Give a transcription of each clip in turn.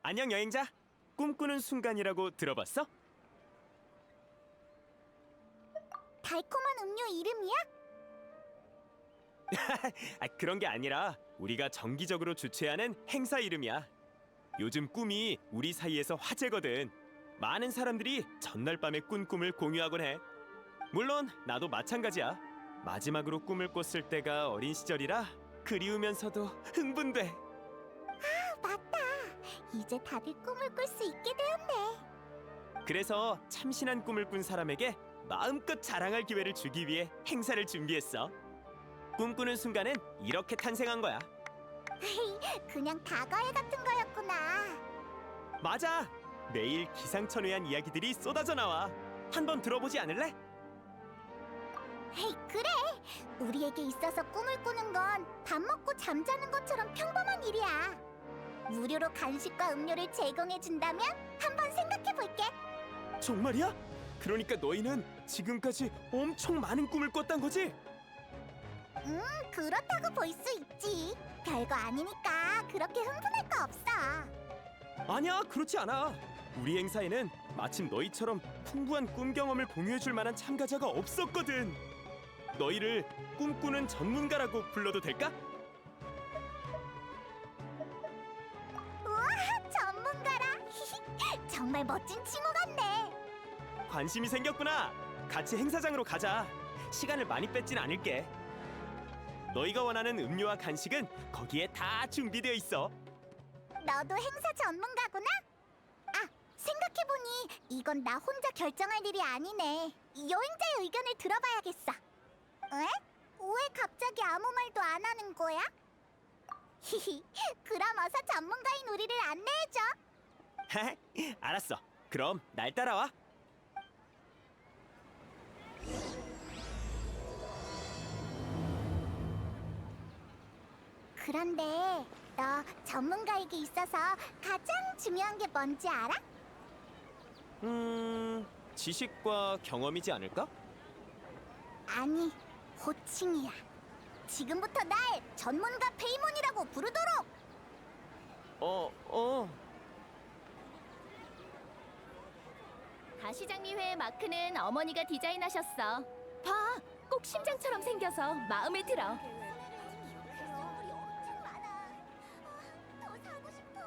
안녕 여행자. 꿈꾸는 순간이라고 들어봤어? 달콤한 음료 이름이야? 그런 게 아니라 우리가 정기적으로 주최하는 행사 이름이야. 요즘 꿈이 우리 사이에서 화제거든. 많은 사람들이 전날 밤에 꾼 꿈을 공유하곤 해. 물론 나도 마찬가지야. 마지막으로 꿈을 꿨을 때가 어린 시절이라 그리우면서도 흥분돼. 맞다. 이제 다들 꿈을 꿀 수 있게 되었네. 그래서 참신한 꿈을 꾼 사람에게 마음껏 자랑할 기회를 주기 위해 행사를 준비했어. 꿈꾸는 순간은 이렇게 탄생한 거야. 그냥 다과회 같은 거였구나. 맞아. 매일 기상천외한 이야기들이 쏟아져 나와. 한번 들어보지 않을래? 헤이, 그래. 우리에게 있어서 꿈을 꾸는 건 밥 먹고 잠자는 것처럼 평범한 일이야. 무료로 간식과 음료를 제공해 준다면 한번 생각해 볼게. 정말이야? 그러니까 너희는 지금까지 엄청 많은 꿈을 꿨단 거지? 그렇다고 볼 수 있지. 별거 아니니까 그렇게 흥분할 거 없어. 아니야, 그렇지 않아. 우리 행사에는 마침 너희처럼 풍부한 꿈 경험을 공유해줄 만한 참가자가 없었거든. 너희를 꿈꾸는 전문가라고 불러도 될까? 우와, 전문가라. 정말 멋진 칭호 같네. 관심이 생겼구나. 같이 행사장으로 가자. 시간을 많이 뺏진 않을게. 너희가 원하는 음료와 간식은 거기에 다 준비되어 있어. 너도 행사 전문가구나? 아, 생각해보니 이건 나 혼자 결정할 일이 아니네. 여행자의 의견을 들어봐야겠어. 에? 왜 갑자기 아무 말도 안 하는 거야? 히히, 그럼 어서 전문가인 우리를 안내해줘. 알았어. 그럼 날 따라와. 그런데 너 전문가에게 있어서 가장 중요한 게 뭔지 알아? 지식과 경험이지 않을까? 아니, 호칭이야. 지금부터 날 전문가 페이몬이라고 부르도록! 가시장미회의 마크는 어머니가 디자인하셨어. 봐, 꼭 심장처럼 생겨서 마음에 들어. 선물이 엄청 많아. 더 사고 싶어.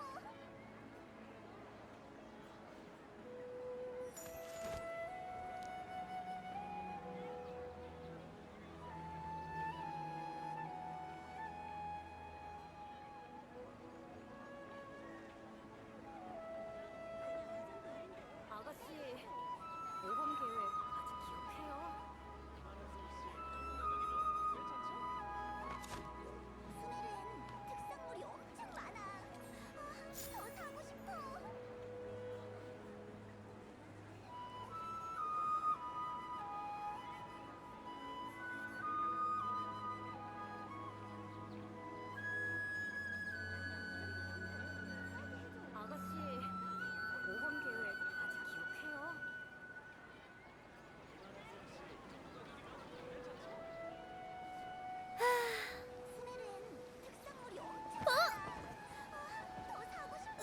아가씨, 모범 계획 아직 기억해요? 스멜은 특산물이 엄청 많아. 더 사고 싶어. 아가씨, 모범 계획 아직 기억해요? 스멜은 특산물이 엄청 많아. 더 사고 싶어.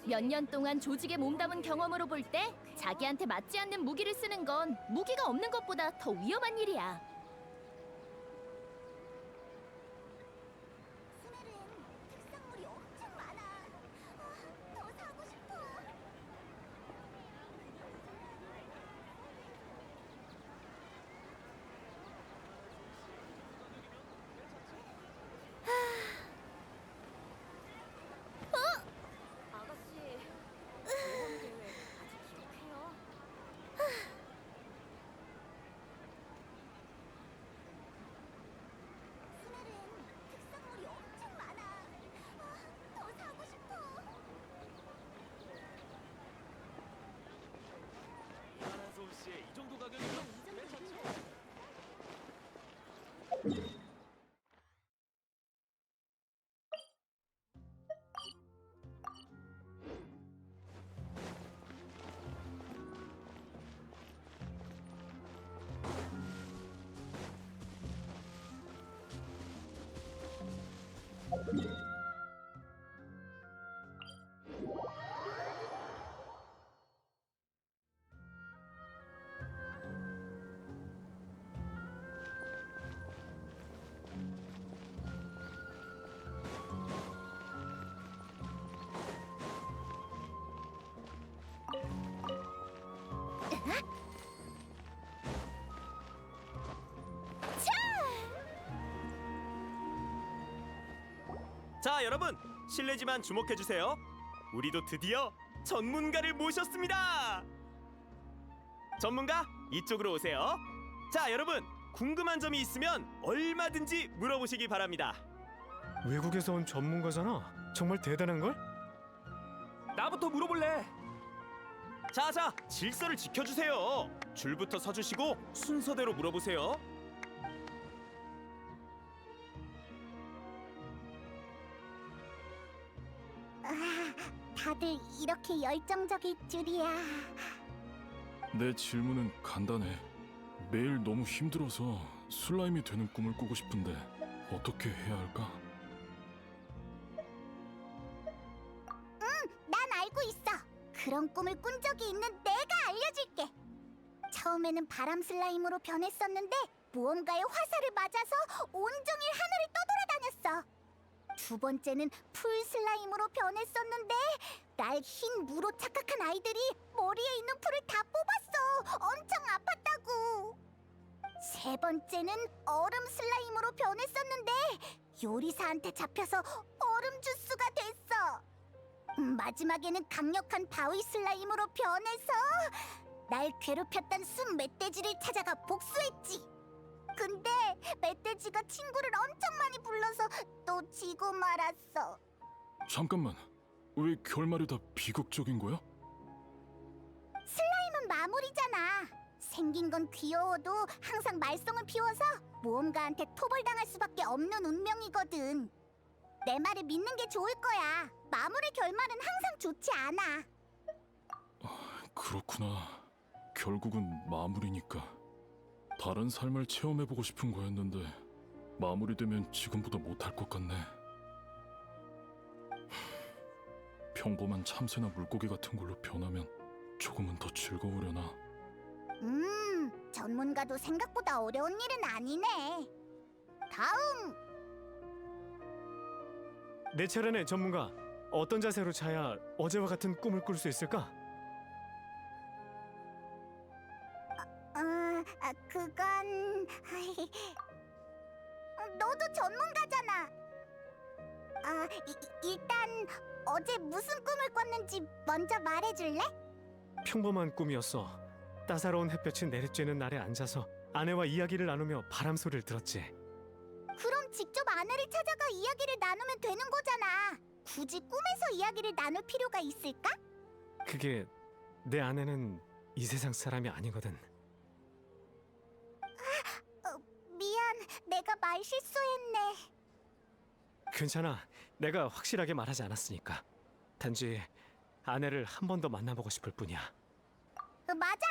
몇 년 동안 조직에 몸담은 경험으로 볼 때 자기한테 맞지 않는 무기를 쓰는 건 무기가 없는 것보다 더 위험한 일이야. 스멜은 특산물이 엄청 많아. 더 사고 싶어. 아가씨, 모범 계획 아직 기억해요? 자, 여러분, 실례지만 주목해 주세요. 우리도 드디어 전문가를 모셨습니다. 전문가, 이쪽으로 오세요. 자, 여러분, 궁금한 점이 있으면 얼마든지 물어보시기 바랍니다. 외국에서 온 전문가잖아. 정말 대단한 걸? 나부터 물어볼래. 자, 질서를 지켜주세요. 줄부터 서주시고 순서대로 물어보세요. 다들 이렇게 열정적일 줄이야. 내 질문은 간단해. 매일 너무 힘들어서 슬라임이 되는 꿈을 꾸고 싶은데 어떻게 해야 할까? 난 알고 있어. 그런 꿈을 꾼 적이 있는 내가 알려줄게. 처음에는 바람 슬라임으로 변했었는데 무언가의 화살을 맞아서 온종일 하늘을 떠돌아다녔어. 두 번째는 풀 슬라임으로 변했었는데 날 흰 무로 착각한 아이들이 머리에 있는 풀을 다 뽑았어. 엄청 아팠다고. 세 번째는 얼음 슬라임으로 변했었는데 요리사한테 잡혀서 얼음 주스가 됐어. 마지막에는 강력한 바위 슬라임으로 변해서 날 괴롭혔던 숲 멧돼지를 찾아가 복수했지. 근데 멧돼지가 친구를 엄청 많이 불러서 또 지고 말았어. 잠깐만, 왜 결말이 다 비극적인 거야? 슬라임은 마무리잖아. 생긴 건 귀여워도 항상 말썽을 피워서 모험가한테 토벌당할 수밖에 없는 운명이거든. 내 말을 믿는 게 좋을 거야. 마무리 결말은 항상 좋지 않아. 그렇구나. 결국은 마무리니까. 다른 삶을 체험해보고 싶은 거였는데 마무리되면 지금보다 못할 것 같네. 평범한 참새나 물고기 같은 걸로 변하면 조금은 더 즐거우려나. 전문가도 생각보다 어려운 일은 아니네. 다음. 내 차례네, 전문가. 어떤 자세로 자야 어제와 같은 꿈을 꿀 수 있을까? 그건 너도 전문가잖아. 일단 어제 무슨 꿈을 꿨는지 먼저 말해줄래? 평범한 꿈이었어. 따사로운 햇볕이 내리쬐는 날에 앉아서 아내와 이야기를 나누며 바람 소리를 들었지. 그럼 직접 아내를 찾아가 이야기를 나누면 되는 거잖아. 굳이 꿈에서 이야기를 나눌 필요가 있을까? 그게 내 아내는 이 세상 사람이 아니거든. 미안, 내가 말 실수했네. 괜찮아. 내가 확실하게 말하지 않았으니까. 단지 아내를 한 번 더 만나보고 싶을 뿐이야. 맞아.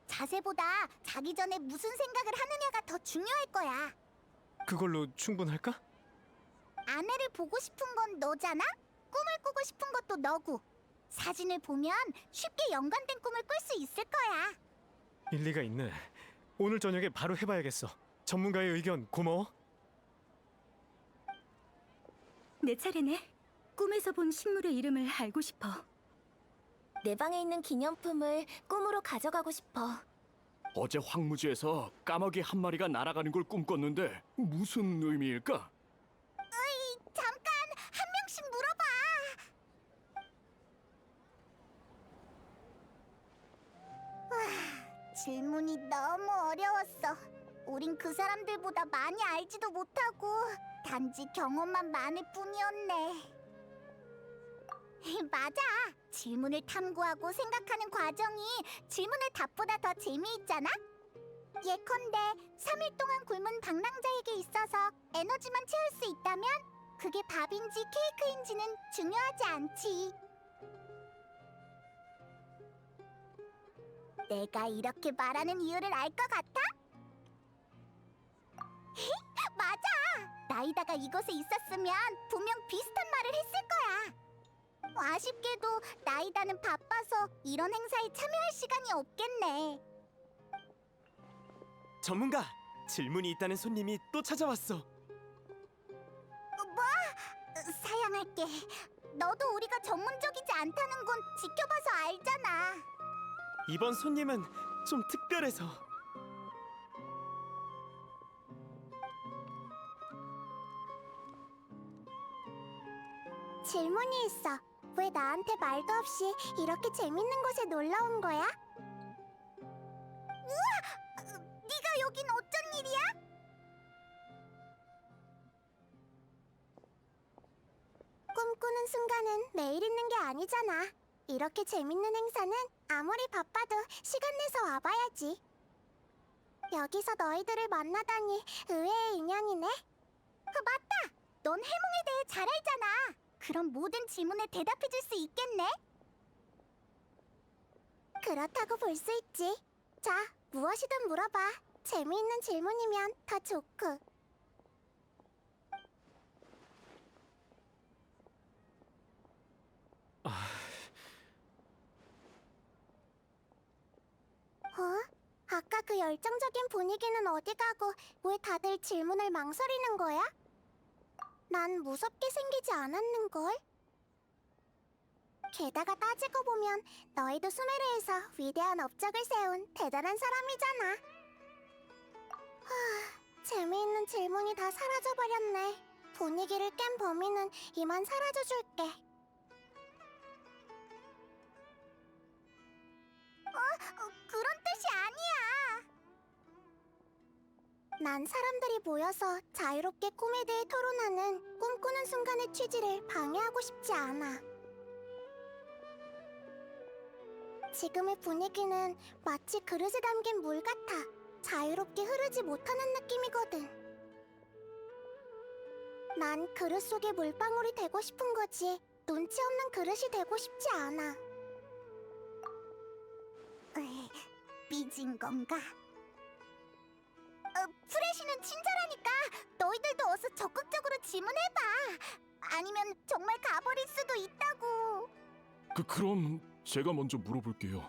자세보다 자기 전에 무슨 생각을 하느냐가 더 중요할 거야. 그걸로 충분할까? 아내를 보고 싶은 건 너잖아? 꿈을 꾸고 싶은 것도 너고. 사진을 보면 쉽게 연관된 꿈을 꿀 수 있을 거야. 일리가 있네. 오늘 저녁에 바로 해봐야겠어. 전문가의 의견 고마워. 내 차례네. 꿈에서 본 식물의 이름을 알고 싶어. 내 방에 있는 기념품을 꿈으로 가져가고 싶어. 어제 황무지에서 까마귀 한 마리가 날아가는 걸 꿈꿨는데 무슨 의미일까? 잠깐, 한 명씩 물어봐. 질문이 너무 어려웠어. 우린 그 사람들보다 많이 알지도 못하고 단지 경험만 많을 뿐이었네. 맞아. 질문을 탐구하고 생각하는 과정이 질문의 답보다 더 재미있잖아? 예컨대 3일 동안 굶은 방랑자에게 있어서 에너지만 채울 수 있다면 그게 밥인지 케이크인지는 중요하지 않지. 내가 이렇게 말하는 이유를 알 것 같아? 맞아! 나이다가 이곳에 있었으면 분명 비슷한 말을 했을 거야. 아쉽게도 나이다는 바빠서 이런 행사에 참여할 시간이 없겠네. 전문가, 질문이 있다는 손님이 또 찾아왔어. 뭐? 사양할게. 너도 우리가 전문적이지 않다는 건 지켜봐서 알잖아. 이번 손님은 좀 특별해서. 질문이 있어. 왜 나한테 말도 없이 이렇게 재밌는 곳에 놀러 온 거야? 우와! 네가 여긴 어쩐 일이야? 꿈꾸는 순간은 매일 있는 게 아니잖아. 이렇게 재밌는 행사는 아무리 바빠도 시간 내서 와봐야지. 여기서 너희들을 만나다니 의외의 인연이네. 맞다! 넌 해몽에 대해 잘 알잖아. 그럼 모든 질문에 대답해줄 수 있겠네? 그렇다고 볼 수 있지. 자, 무엇이든 물어봐. 재미있는 질문이면 더 좋고. 아까 그 열정적인 분위기는 어디 가고 왜 다들 질문을 망설이는 거야? 난 무섭게 생기지 않았는걸? 게다가 따지고 보면 너희도 수메르에서 위대한 업적을 세운 대단한 사람이잖아. 재미있는 질문이 다 사라져버렸네. 분위기를 깬 범인은 이만 사라져줄게. 그런 뜻이 아니야. 난 사람들이 모여서 자유롭게 꿈에 대해 토론하는 꿈꾸는 순간의 취지를 방해하고 싶지 않아. 지금의 분위기는 마치 그릇에 담긴 물 같아 자유롭게 흐르지 못하는 느낌이거든. 난 그릇 속의 물방울이 되고 싶은 거지 눈치 없는 그릇이 되고 싶지 않아. 삐진 건가? 프레시는 친절하니까 너희들도 어서 적극적으로 질문해봐. 아니면 정말 가버릴 수도 있다고. 그럼 제가 먼저 물어볼게요.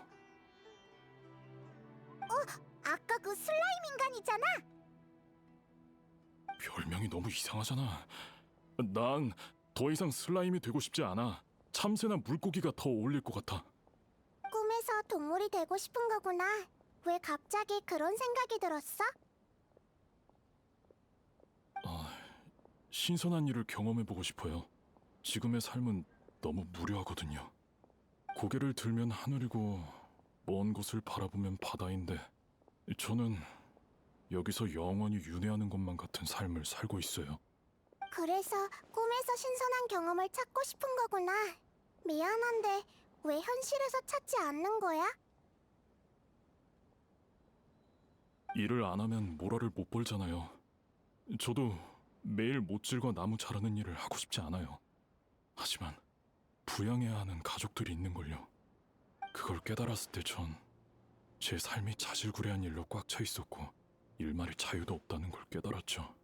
아까 그 슬라임 인간이잖아. 별명이 너무 이상하잖아. 난 더 이상 슬라임이 되고 싶지 않아. 참새나 물고기가 더 어울릴 것 같아. 꿈에서 동물이 되고 싶은 거구나. 왜 갑자기 그런 생각이 들었어? 신선한 일을 경험해보고 싶어요. 지금의 삶은 너무 무료하거든요. 고개를 들면 하늘이고 먼 곳을 바라보면 바다인데 저는 여기서 영원히 윤회하는 것만 같은 삶을 살고 있어요. 그래서 꿈에서 신선한 경험을 찾고 싶은 거구나. 미안한데 왜 현실에서 찾지 않는 거야? 일을 안 하면 모라를 못 벌잖아요. 저도 매일 못질과 나무 자르는 일을 하고 싶지 않아요. 하지만 부양해야 하는 가족들이 있는걸요. 그걸 깨달았을 때 전 제 삶이 자질구레한 일로 꽉 차 있었고 일말의 자유도 없다는 걸 깨달았죠.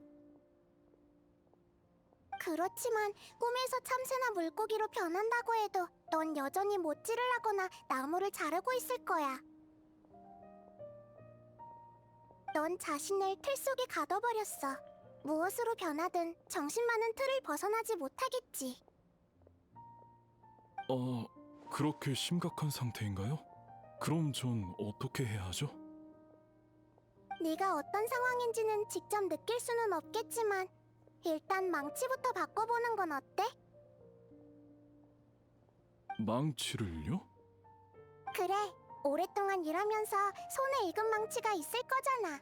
그렇지만 꿈에서 참새나 물고기로 변한다고 해도 넌 여전히 못질을 하거나 나무를 자르고 있을 거야. 넌 자신을 틀 속에 가둬버렸어. 무엇으로 변하든 정신 많은 틀을 벗어나지 못하겠지. 그렇게 심각한 상태인가요? 그럼 전 어떻게 해야 하죠? 네가 어떤 상황인지는 직접 느낄 수는 없겠지만 일단 망치부터 바꿔보는 건 어때? 망치를요? 그래, 오랫동안 일하면서 손에 익은 망치가 있을 거잖아.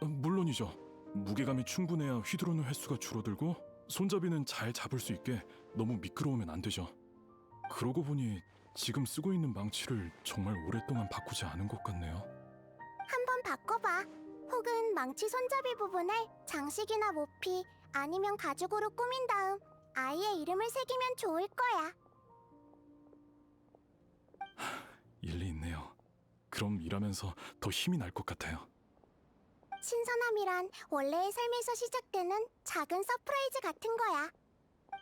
물론이죠. 무게감이 충분해야 휘두르는 횟수가 줄어들고 손잡이는 잘 잡을 수 있게 너무 미끄러우면 안 되죠. 그러고 보니 지금 쓰고 있는 망치를 정말 오랫동안 바꾸지 않은 것 같네요. 한번 바꿔봐. 혹은 망치 손잡이 부분을 장식이나 모피 아니면 가죽으로 꾸민 다음 아이의 이름을 새기면 좋을 거야. 일리 있네요. 그럼 일하면서 더 힘이 날 것 같아요. 신선함이란 원래의 삶에서 시작되는 작은 서프라이즈 같은 거야.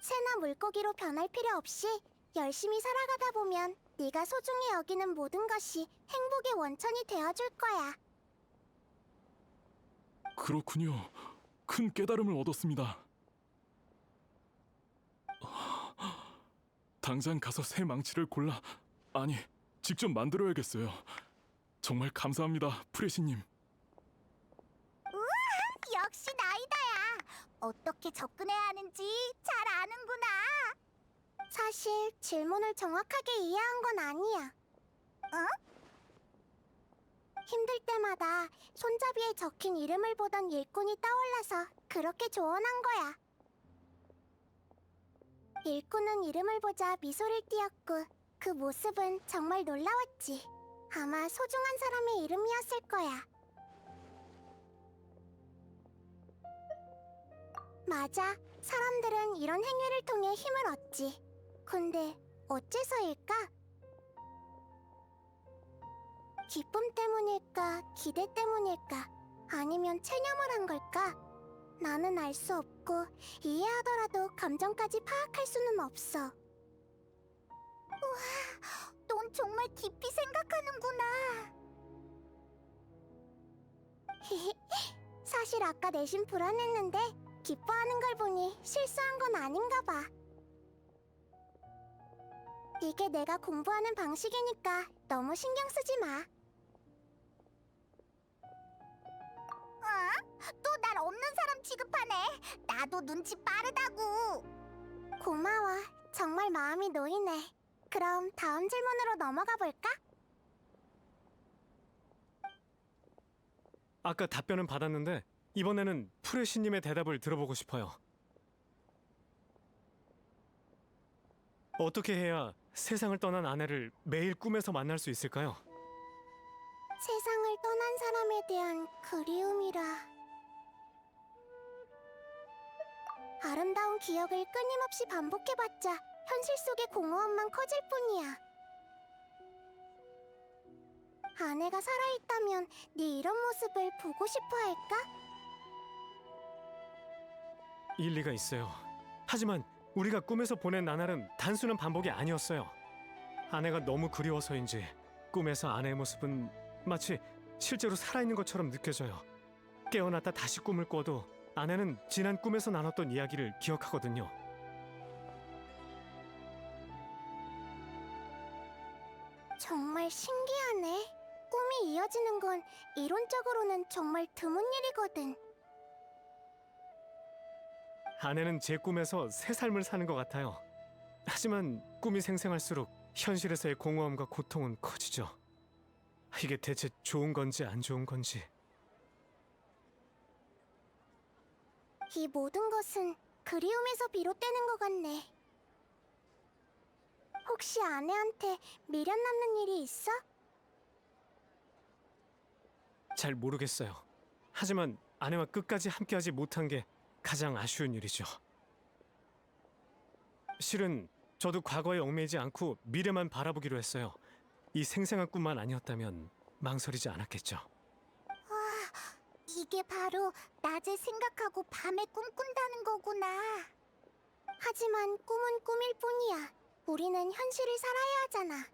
새나 물고기로 변할 필요 없이 열심히 살아가다 보면 네가 소중히 여기는 모든 것이 행복의 원천이 되어줄 거야. 그렇군요. 큰 깨달음을 얻었습니다. 당장 가서 새 망치를 아니, 직접 만들어야겠어요. 정말 감사합니다, 프레시님. 역시 나이다야. 어떻게 접근해야 하는지 잘 아는구나. 사실 질문을 정확하게 이해한 건 아니야. 힘들 때마다 손잡이에 적힌 이름을 보던 일꾼이 떠올라서 그렇게 조언한 거야. 일꾼은 이름을 보자 미소를 띄었고 그 모습은 정말 놀라웠지. 아마 소중한 사람의 이름이었을 거야. 맞아. 사람들은 이런 행위를 통해 힘을 얻지. 근데 어째서일까? 기쁨 때문일까? 기대 때문일까? 아니면 체념을 한 걸까? 나는 알 수 없고 이해하더라도 감정까지 파악할 수는 없어. 우와, 넌 정말 깊이 생각하는구나. 사실 아까 내심 불안했는데 기뻐하는 걸 보니 실수한 건 아닌가 봐. 이게 내가 공부하는 방식이니까 너무 신경 쓰지 마. 또 날 없는 사람 취급하네. 나도 눈치 빠르다고. 고마워. 정말 마음이 놓이네. 그럼 다음 질문으로 넘어가 볼까? 아까 답변은 받았는데 이번에는 프레시님의 대답을 들어보고 싶어요. 어떻게 해야 세상을 떠난 아내를 매일 꿈에서 만날 수 있을까요? 세상을 떠난 사람에 대한 그리움이라. 아름다운 기억을 끊임없이 반복해봤자 현실 속의 공허함만 커질 뿐이야. 아내가 살아있다면 네 이런 모습을 보고 싶어 할까? 일리가 있어요. 하지만 우리가 꿈에서 보낸 나날은 단순한 반복이 아니었어요. 아내가 너무 그리워서인지 꿈에서 아내의 모습은 마치 실제로 살아있는 것처럼 느껴져요. 깨어났다 다시 꿈을 꿔도 아내는 지난 꿈에서 나눴던 이야기를 기억하거든요. 정말 신기하네. 꿈이 이어지는 건 이론적으로는 정말 드문 일이거든. 아내는 제 꿈에서 새 삶을 사는 것 같아요. 하지만 꿈이 생생할수록 현실에서의 공허함과 고통은 커지죠. 이게 대체 좋은 건지 안 좋은 건지. 이 모든 것은 그리움에서 비롯되는 것 같네. 혹시 아내한테 미련 남는 일이 있어? 잘 모르겠어요. 하지만 아내와 끝까지 함께하지 못한 게 가장 아쉬운 일이죠. 실은 저도 과거에 얽매이지 않고 미래만 바라보기로 했어요. 이 생생한 꿈만 아니었다면 망설이지 않았겠죠. 이게 바로 낮에 생각하고 밤에 꿈꾼다는 거구나. 하지만 꿈은 꿈일 뿐이야. 우리는 현실을 살아야 하잖아.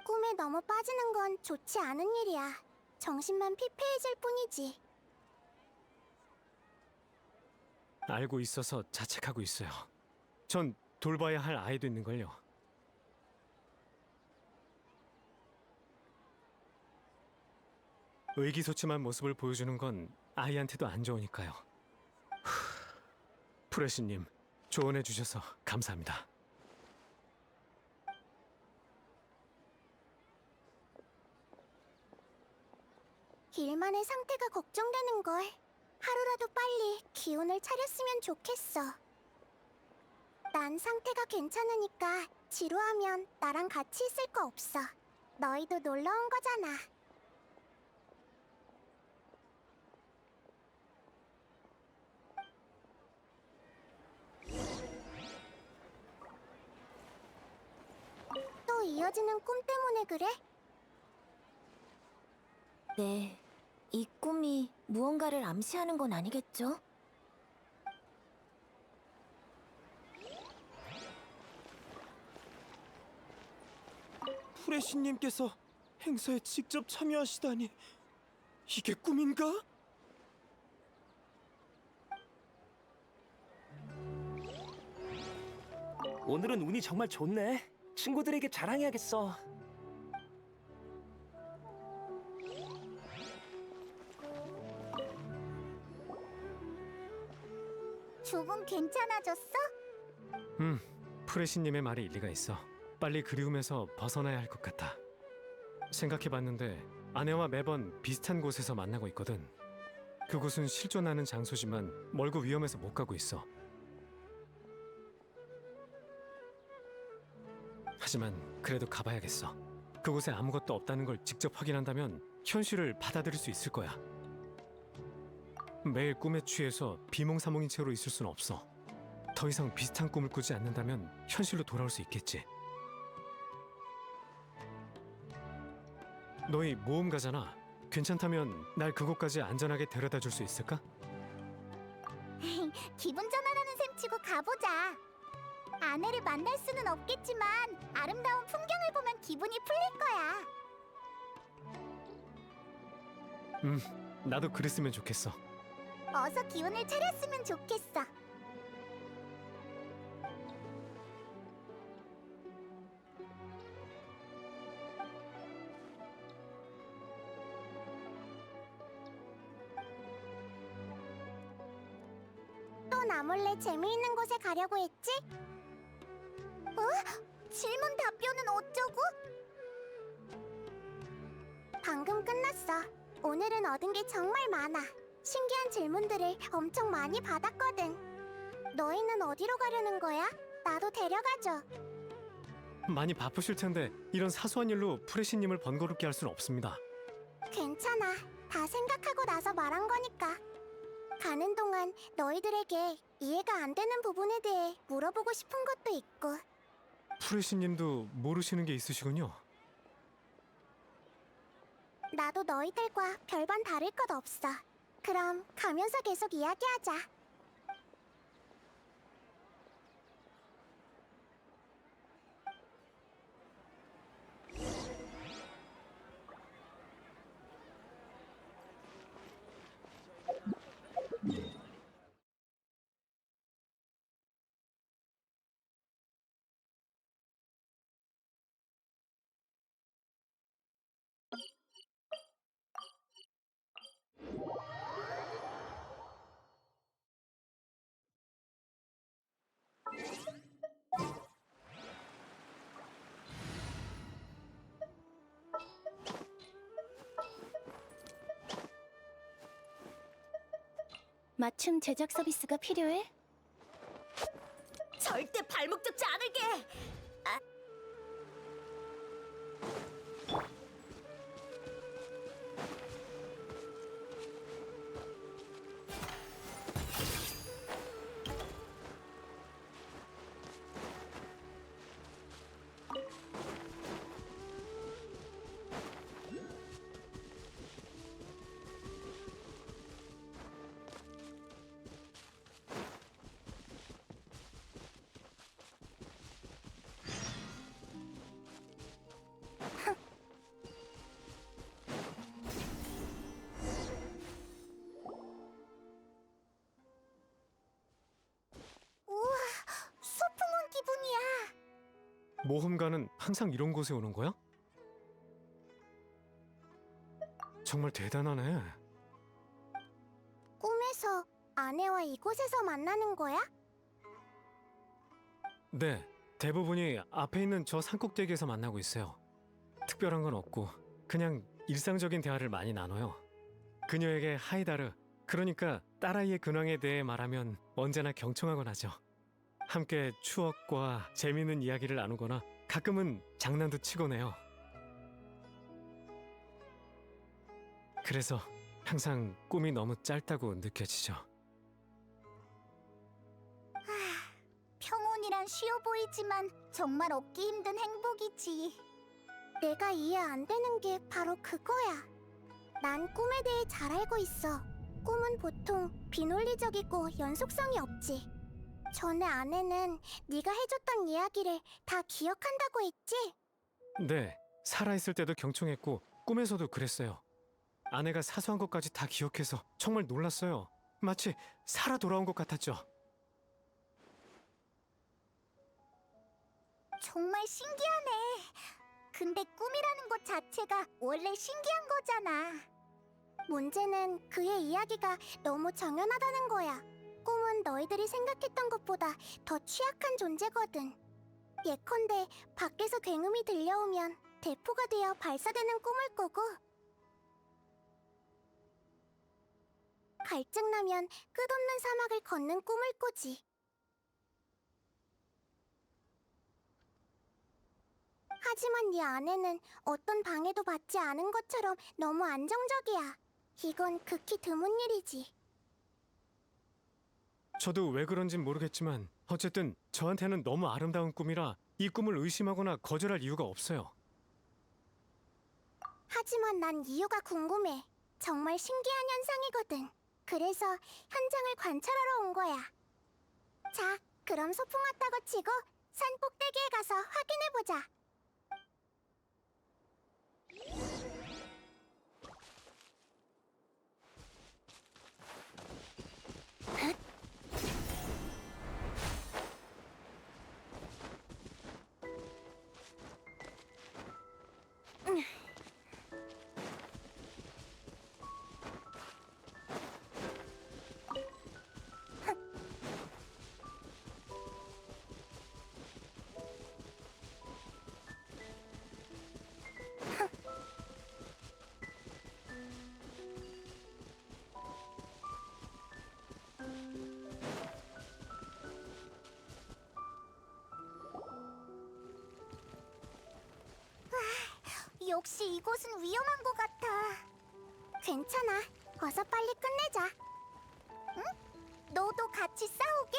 꿈에 너무 빠지는 건 좋지 않은 일이야. 정신만 피폐해질 뿐이지. 알고 있어서 자책하고 있어요. 전 돌봐야 할 아이도 있는걸요. 의기소침한 모습을 보여주는 건 아이한테도 안 좋으니까요. 프레시님, 조언해 주셔서 감사합니다. 일만의 상태가 걱정되는 걸. 하루라도 빨리 기운을 차렸으면 좋겠어. 난 상태가 괜찮으니까 지루하면 나랑 같이 있을 거 없어. 너희도 놀러 온 거잖아. 또 이어지는 꿈 때문에 그래? 네, 이 꿈이 무언가를 암시하는 건 아니겠죠? 프레시님께서 행사에 직접 참여하시다니 이게 꿈인가? 오늘은 운이 정말 좋네. 친구들에게 자랑해야겠어. 조금 괜찮아졌어? 프레시님의 말이 일리가 있어. 빨리 그리움에서 벗어나야 할 것 같아. 생각해봤는데 아내와 매번 비슷한 곳에서 만나고 있거든. 그곳은 실존하는 장소지만 멀고 위험해서 못 가고 있어. 하지만 그래도 가봐야겠어. 그곳에 아무것도 없다는 걸 직접 확인한다면 현실을 받아들일 수 있을 거야. 매일 꿈에 취해서 비몽사몽인 채로 있을 수는 없어. 더 이상 비슷한 꿈을 꾸지 않는다면 현실로 돌아올 수 있겠지. 너희 모험가잖아. 괜찮다면 날 그곳까지 안전하게 데려다 줄 수 있을까? 기분 전환하는 셈치고 가보자. 아내를 만날 수는 없겠지만 아름다운 풍경을 보면 기분이 풀릴 거야. 나도 그랬으면 좋겠어. 어서 기운을 차렸으면 좋겠어. 또 나 몰래 재미있는 곳에 가려고 했지? 질문 답변은 어쩌고? 방금 끝났어. 오늘은 얻은 게 정말 많아. 신기한 질문들을 엄청 많이 받았거든. 너희는 어디로 가려는 거야? 나도 데려가줘. 많이 바쁘실 텐데 이런 사소한 일로 프레시님을 번거롭게 할 수는 없습니다. 괜찮아. 다 생각하고 나서 말한 거니까. 가는 동안 너희들에게 이해가 안 되는 부분에 대해 물어보고 싶은 것도 있고. 프레시님도 모르시는 게 있으시군요. 나도 너희들과 별반 다를 것 없어. 그럼 가면서 계속 이야기하자. 맞춤 제작 서비스가 필요해? 절대 발목 잡지 않을게. 우와, 소풍 온 기분이야. 모험가는 항상 이런 곳에 오는 거야? 정말 대단하네. 꿈에서 아내와 이곳에서 만나는 거야? 네, 대부분이 앞에 있는 저 산꼭대기에서 만나고 있어요. 특별한 건 없고 그냥 일상적인 대화를 많이 나눠요. 그녀에게 하이다르, 그러니까 딸아이의 근황에 대해 말하면 언제나 경청하곤 하죠. 함께 추억과 재미있는 이야기를 나누거나 가끔은 장난도 치곤 해요. 그래서 항상 꿈이 너무 짧다고 느껴지죠. 평온이란 쉬워 보이지만 정말 얻기 힘든 행복이지. 내가 이해 안 되는 게 바로 그거야. 난 꿈에 대해 잘 알고 있어. 꿈은 보통 비논리적이고 연속성이 없지. 전에 아내는 네가 해줬던 이야기를 다 기억한다고 했지? 네, 살아있을 때도 경청했고 꿈에서도 그랬어요. 아내가 사소한 것까지 다 기억해서 정말 놀랐어요. 마치 살아 돌아온 것 같았죠. 정말 신기하네. 근데 꿈이라는 것 자체가 원래 신기한 거잖아. 문제는 그의 이야기가 너무 정연하다는 거야. 꿈은 너희들이 생각했던 것보다 더 취약한 존재거든. 예컨대 밖에서 굉음이 들려오면 대포가 되어 발사되는 꿈을 꾸고, 갈증나면 끝없는 사막을 걷는 꿈을 꾸지. 하지만 네 아내는 어떤 방해도 받지 않은 것처럼 너무 안정적이야. 이건 극히 드문 일이지. 저도 왜 그런진 모르겠지만 어쨌든 저한테는 너무 아름다운 꿈이라 이 꿈을 의심하거나 거절할 이유가 없어요. 하지만 난 이유가 궁금해. 정말 신기한 현상이거든. 그래서 현장을 관찰하러 온 거야. 자, 그럼 소풍 왔다고 치고 산 꼭대기에 가서 확인해보자. 역시 이곳은 위험한 것 같아. 괜찮아. 어서 빨리 끝내자. 응? 너도 같이 싸우게?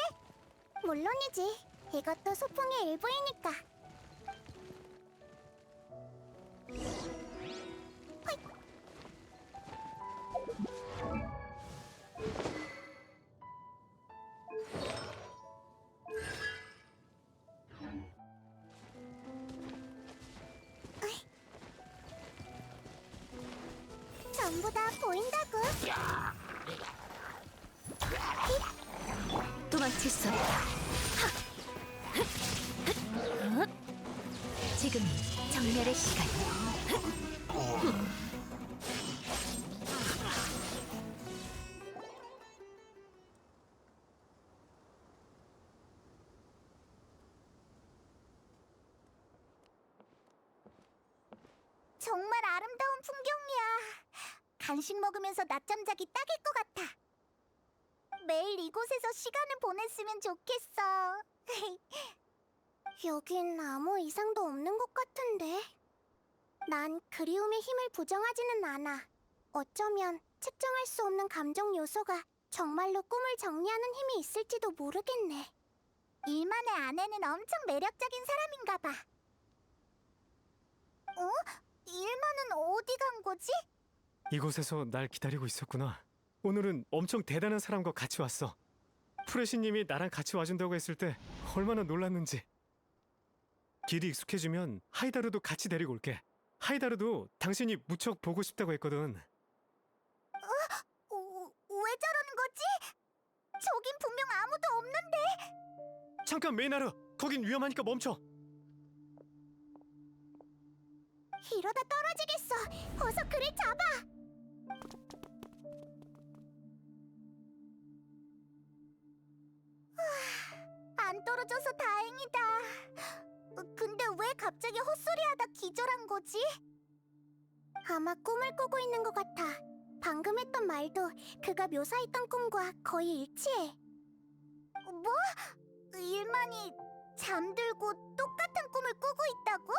물론이지. 이것도 소풍의 일부이니까. 헐. 전부 다 보인다고. 도망칠 수 없다. 지금 정멸의 시간. 정말 아름다운 풍경이야. 간식 먹으면서 낮잠 자기 딱일 것 같아. 매일 이곳에서 시간을 보냈으면 좋겠어. 여긴 아무 이상도 없는 것 같은데. 난 그리움의 힘을 부정하지는 않아. 어쩌면 측정할 수 없는 감정 요소가 정말로 꿈을 정리하는 힘이 있을지도 모르겠네. 일만의 아내는 엄청 매력적인 사람인가 봐. 어? 일만은 어디 간 거지? 이곳에서 날 기다리고 있었구나. 오늘은 엄청 대단한 사람과 같이 왔어. 프레시님이 나랑 같이 와준다고 했을 때 얼마나 놀랐는지. 길이 익숙해지면 하이다르도 같이 데리고 올게. 하이다르도 당신이 무척 보고 싶다고 했거든. 왜 저러는 거지? 저긴 분명 아무도 없는데. 잠깐 메이나르! 거긴 위험하니까 멈춰! 이러다 떨어지겠어. 어서 그를 잡아. 안 떨어져서 다행이다. 근데 왜 갑자기 헛소리하다 기절한 거지? 아마 꿈을 꾸고 있는 것 같아. 방금 했던 말도 그가 묘사했던 꿈과 거의 일치해. 뭐? 일만이 잠들고 똑같은 꿈을 꾸고 있다고?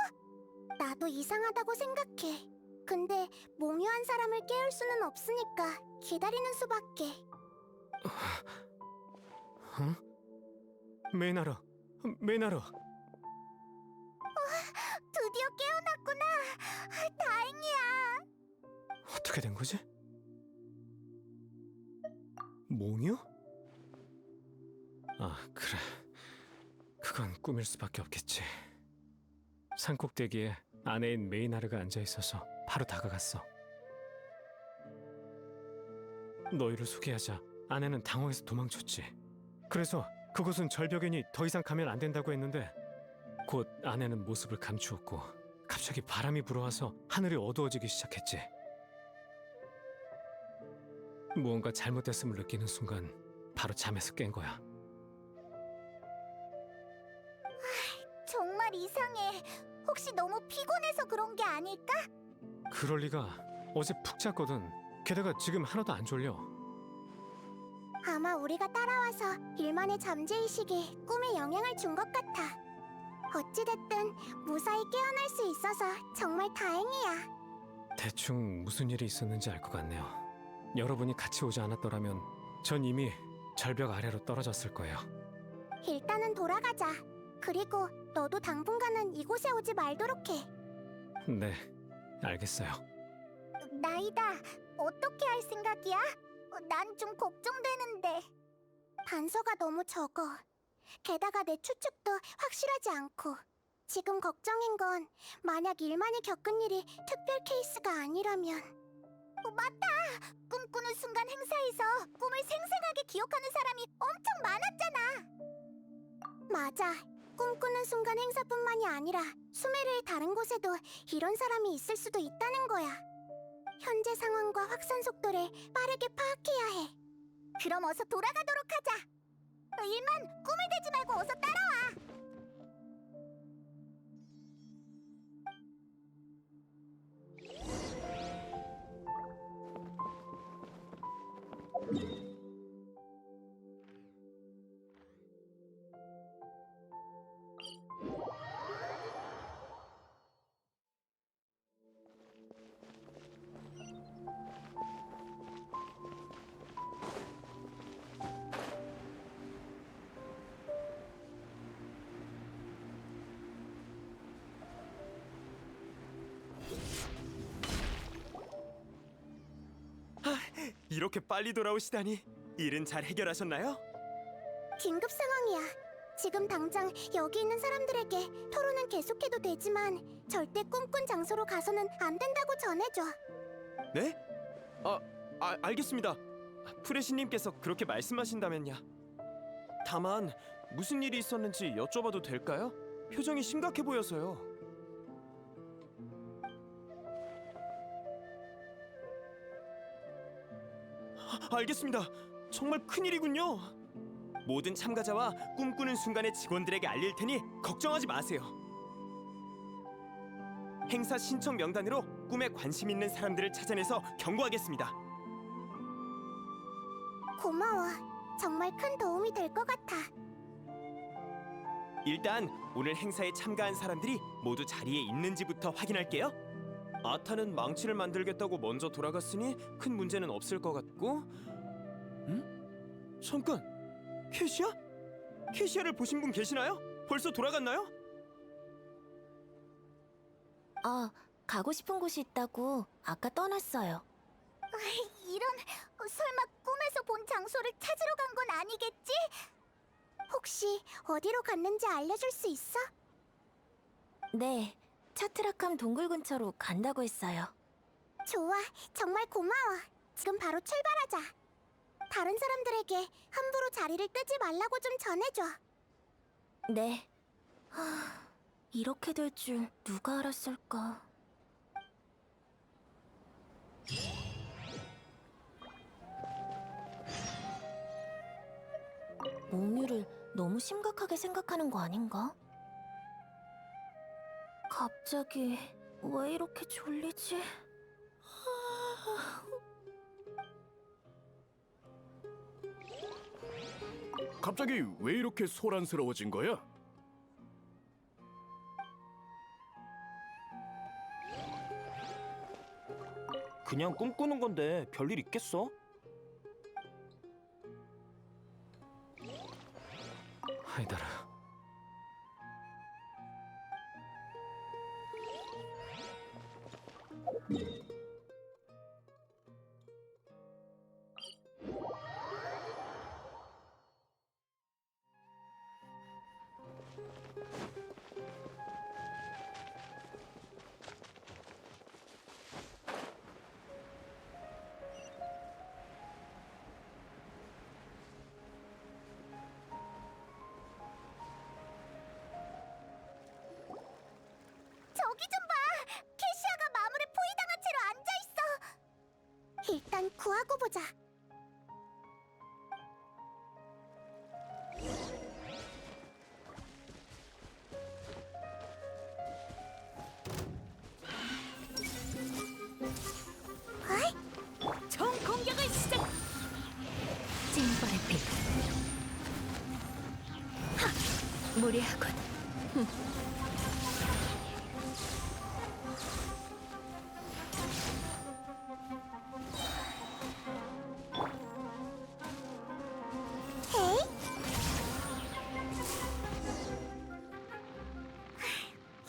나도 이상하다고 생각해. 근데 몽유한 사람을 깨울 수는 없으니까 기다리는 수밖에. 응? 메이나르, 메이나르. 드디어 깨어났구나. 다행이야. 어떻게 어떻게 된 거지? 몽유? 아, 그래. 그건 꿈일 수밖에 없겠지. 산꼭대기에 아내인 메이나르가 앉아 있어서 바로 다가갔어. 너희를 소개하자 아내는 당황해서 도망쳤지. 그래서 그곳은 절벽이니 더 이상 가면 안 된다고 했는데 곧 아내는 모습을 감추었고 갑자기 바람이 불어와서 하늘이 어두워지기 시작했지. 무언가 잘못됐음을 느끼는 순간 바로 잠에서 깬 거야. 정말 이상해. 혹시 너무 피곤해서 그런 게 아닐까? 그럴 리가. 어제 푹 잤거든. 게다가 지금 하나도 안 졸려. 아마 우리가 따라와서 일만의 잠재의식이 꿈에 영향을 준 것 같아. 어찌됐든 무사히 깨어날 수 있어서 정말 다행이야. 대충 무슨 일이 있었는지 알 것 같네요. 여러분이 같이 오지 않았더라면 전 이미 절벽 아래로 떨어졌을 거예요. 일단은 돌아가자. 그리고 너도 당분간은 이곳에 오지 말도록 해. 네, 알겠어요. 나이다. 어떻게 할 생각이야? 난 좀 걱정되는데. 단서가 너무 적어. 게다가 내 추측도 확실하지 않고. 지금 걱정인 건 만약 일만이 겪은 일이 특별 케이스가 아니라면. 맞다! 꿈꾸는 순간 행사에서 꿈을 생생하게 기억하는 사람이 엄청 많았잖아. 맞아. 꿈꾸는 순간 행사뿐만이 아니라 수메르의 다른 곳에도 이런 사람이 있을 수도 있다는 거야. 현재 상황과 확산 속도를 빠르게 파악해야 해. 그럼 어서 돌아가도록 하자. 일만 꿈을 대지 말고 어서 따라와. 이렇게 빨리 돌아오시다니. 일은 잘 해결하셨나요? 긴급 상황이야. 지금 당장 여기 있는 사람들에게 토론은 계속해도 되지만 절대 꿈꾼 장소로 가서는 안 된다고 전해줘. 네? 알겠습니다. 프레시님께서 그렇게 말씀하신다면야. 다만 무슨 일이 있었는지 여쭤봐도 될까요? 표정이 심각해 보여서요. 알겠습니다. 정말 큰일이군요. 모든 참가자와 꿈꾸는 순간의 직원들에게 알릴 테니 걱정하지 마세요. 행사 신청 명단으로 꿈에 관심 있는 사람들을 찾아내서 경고하겠습니다. 고마워. 정말 큰 도움이 될 것 같아. 일단 오늘 행사에 참가한 사람들이 모두 자리에 있는지부터 확인할게요. 아타는 망치를 만들겠다고 먼저 돌아갔으니 큰 문제는 없을 것 같고. 잠깐, 캐시아? 캐시아를 보신 분 계시나요? 벌써 돌아갔나요? 가고 싶은 곳이 있다고 아까 떠났어요. 이런, 설마 꿈에서 본 장소를 찾으러 간 건 아니겠지? 혹시 어디로 갔는지 알려줄 수 있어? 네, 차트라캄 동굴 근처로 간다고 했어요. 좋아, 정말 고마워. 지금 바로 출발하자. 다른 사람들에게 함부로 자리를 뜨지 말라고 좀 전해줘. 네. 이렇게 될 줄 누가 알았을까? 몽유를 너무 심각하게 생각하는 거 아닌가? 갑자기 왜 이렇게 졸리지? 갑자기 왜 이렇게 소란스러워진 거야? 그냥 꿈꾸는 건데 별일 있겠어? 하이다라. 구하고 보자. 총 공격을 시작. 찐벌의 빛. 하! 무리하군.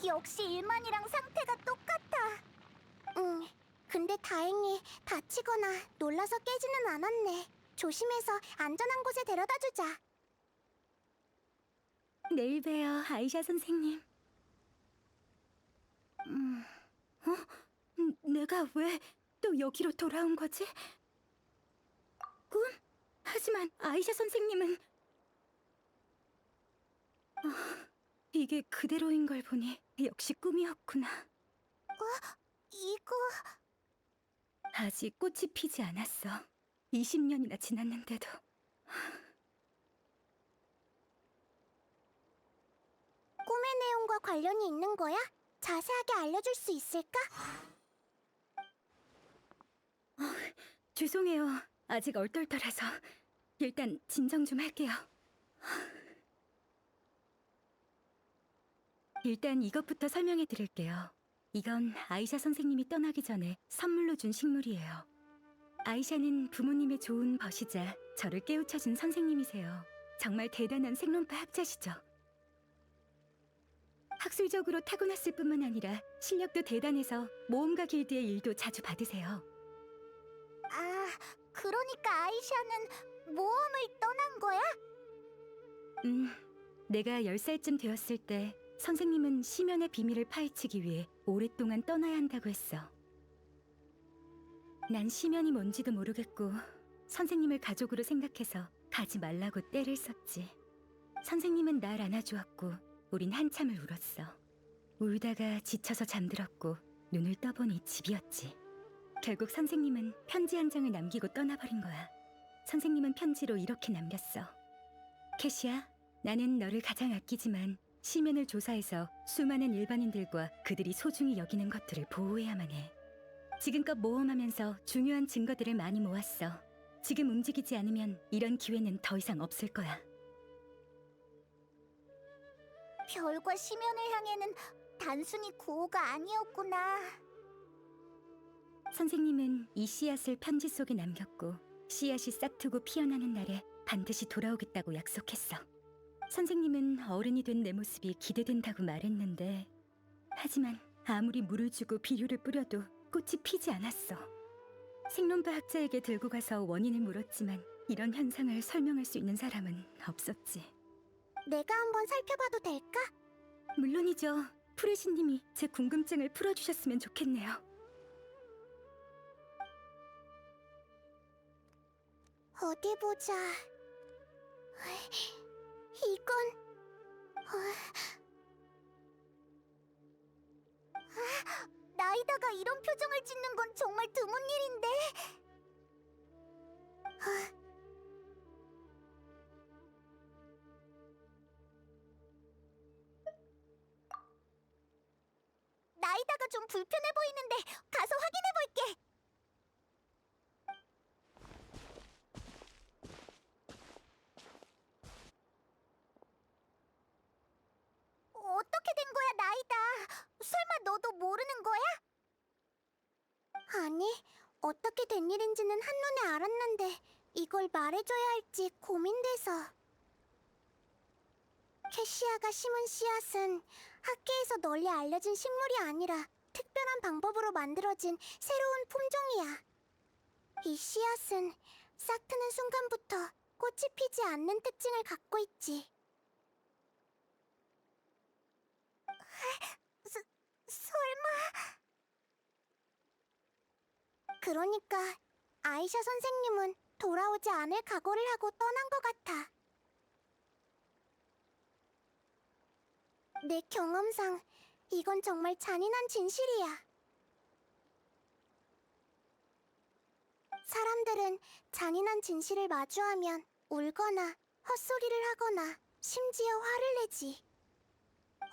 역시 일만이랑 상태가 똑같아. 응, 근데 다행히 다치거나 놀라서 깨지는 않았네. 조심해서 안전한 곳에 데려다 주자. 내일 봬요, 아이샤 선생님. 내가 왜 또 여기로 돌아온 거지? 꿈? 하지만 아이샤 선생님은 이게 그대로인 걸 보니 역시 꿈이었구나. 이거... 아직 꽃이 피지 않았어. 20년이나 지났는데도. 꿈의 내용과 관련이 있는 거야? 자세하게 알려줄 수 있을까? 죄송해요. 아직 얼떨떨해서. 일단 진정 좀 할게요. 일단 이것부터 설명해 드릴게요. 이건 아이샤 선생님이 떠나기 전에 선물로 준 식물이에요. 아이샤는 부모님의 좋은 벗이자 저를 깨우쳐준 선생님이세요. 정말 대단한 생론파 학자시죠. 학술적으로 타고났을 뿐만 아니라 실력도 대단해서 모험가 길드의 일도 자주 받으세요. 아, 그러니까 아이샤는 모험을 떠난 거야? 내가 10살쯤 되었을 때 선생님은 심연의 비밀을 파헤치기 위해 오랫동안 떠나야 한다고 했어. 난 심연이 뭔지도 모르겠고 선생님을 가족으로 생각해서 가지 말라고 떼를 썼지. 선생님은 날 안아주었고 우린 한참을 울었어. 울다가 지쳐서 잠들었고 눈을 떠보니 집이었지. 결국 선생님은 편지 한 장을 남기고 떠나버린 거야. 선생님은 편지로 이렇게 남겼어. 캐시야, 나는 너를 가장 아끼지만 심연을 조사해서 수많은 일반인들과 그들이 소중히 여기는 것들을 보호해야만 해. 지금껏 모험하면서 중요한 증거들을 많이 모았어. 지금 움직이지 않으면 이런 기회는 더 이상 없을 거야. 별과 심연을 향해는 단순히 구호가 아니었구나. 선생님은 이 씨앗을 편지 속에 남겼고 씨앗이 싹트고 피어나는 날에 반드시 돌아오겠다고 약속했어. 선생님은 어른이 된 내 모습이 기대된다고 말했는데 하지만 아무리 물을 주고 비료를 뿌려도 꽃이 피지 않았어. 생론파 학자에게 들고 가서 원인을 물었지만 이런 현상을 설명할 수 있는 사람은 없었지. 내가 한번 살펴봐도 될까? 물론이죠. 프레시님이 제 궁금증을 풀어주셨으면 좋겠네요. 어디 보자. 이건... 나이다가 이런 표정을 짓는 건 정말 드문 일인데. 나이다가 좀 불편해 보이는데 가서 확인해 볼게. 어떻게 된 거야, 나이다? 설마 너도 모르는 거야? 아니, 어떻게 된 일인지는 한눈에 알았는데 이걸 말해줘야 할지 고민돼서. 캐시아가 심은 씨앗은 학계에서 널리 알려진 식물이 아니라 특별한 방법으로 만들어진 새로운 품종이야. 이 씨앗은 싹 트는 순간부터 꽃이 피지 않는 특징을 갖고 있지. 설마... 그러니까 아이샤 선생님은 돌아오지 않을 각오를 하고 떠난 것 같아. 내 경험상 이건 정말 잔인한 진실이야. 사람들은 잔인한 진실을 마주하면 울거나 헛소리를 하거나 심지어 화를 내지.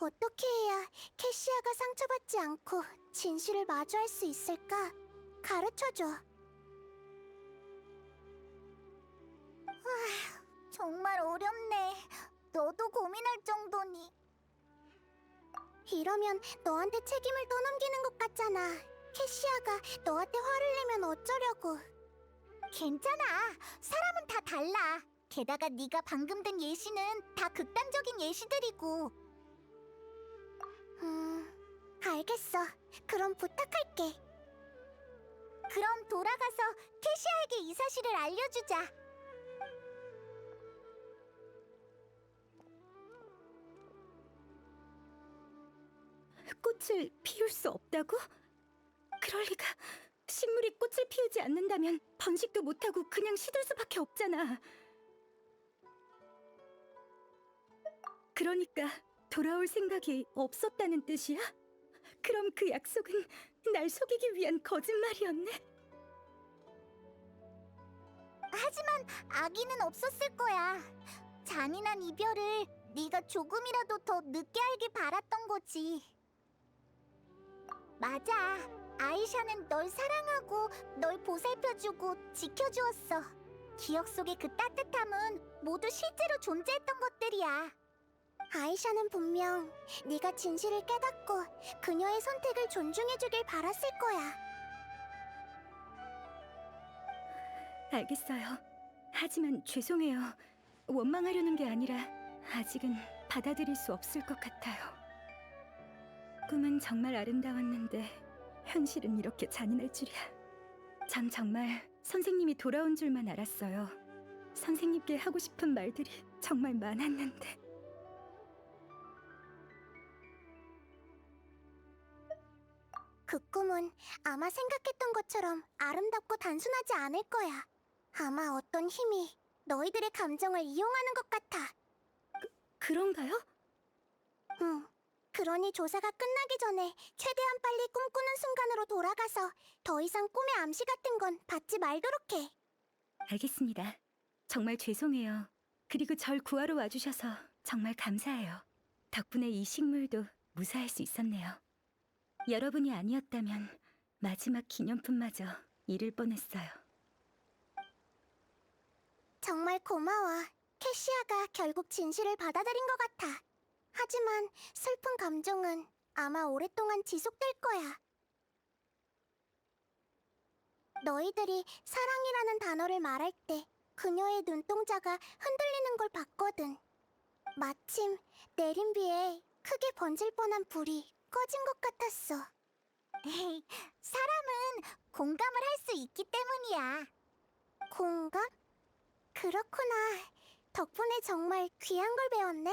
어떻게 해야 캐시아가 상처받지 않고 진실을 마주할 수 있을까? 가르쳐줘. 정말 어렵네. 너도 고민할 정도니. 이러면 너한테 책임을 떠넘기는 것 같잖아. 캐시아가 너한테 화를 내면 어쩌려고. 괜찮아. 사람은 다 달라. 게다가 네가 방금 든 예시는 다 극단적인 예시들이고. 알겠어. 그럼 부탁할게. 그럼 돌아가서 캐시아에게 이 사실을 알려주자. 꽃을 피울 수 없다고? 그럴 리가. 식물이 꽃을 피우지 않는다면 번식도 못하고 그냥 시들 수밖에 없잖아. 그러니까 돌아올 생각이 없었다는 뜻이야? 그럼 그 약속은 날 속이기 위한 거짓말이었네? 하지만 아기는 없었을 거야. 잔인한 이별을 네가 조금이라도 더 늦게 알길 바랐던 거지. 맞아. 아이샤는 널 사랑하고 널 보살펴주고 지켜주었어. 기억 속의 그 따뜻함은 모두 실제로 존재했던 것들이야. 아이샤는 분명 네가 진실을 깨닫고 그녀의 선택을 존중해주길 바랐을 거야. 알겠어요. 하지만 죄송해요. 원망하려는 게 아니라 아직은 받아들일 수 없을 것 같아요. 꿈은 정말 아름다웠는데 현실은 이렇게 잔인할 줄이야. 전 정말 선생님이 돌아온 줄만 알았어요. 선생님께 하고 싶은 말들이 정말 많았는데. 그 꿈은 아마 생각했던 것처럼 아름답고 단순하지 않을 거야. 아마 어떤 힘이 너희들의 감정을 이용하는 것 같아. 그런가요? 응. 그러니 조사가 끝나기 전에 최대한 빨리 꿈꾸는 순간으로 돌아가서 더 이상 꿈의 암시 같은 건 받지 말도록 해. 알겠습니다. 정말 죄송해요. 그리고 절 구하러 와주셔서 정말 감사해요. 덕분에 이 식물도 무사할 수 있었네요. 여러분이 아니었다면 마지막 기념품마저 잃을 뻔했어요. 정말 고마워. 캐시아가 결국 진실을 받아들인 것 같아. 하지만 슬픈 감정은 아마 오랫동안 지속될 거야. 너희들이 사랑이라는 단어를 말할 때 그녀의 눈동자가 흔들리는 걸 봤거든. 마침 내린 비에 크게 번질 뻔한 불이 꺼진 것 같았어. 에이, 사람은 공감을 할 수 있기 때문이야. 공감? 그렇구나. 덕분에 정말 귀한 걸 배웠네.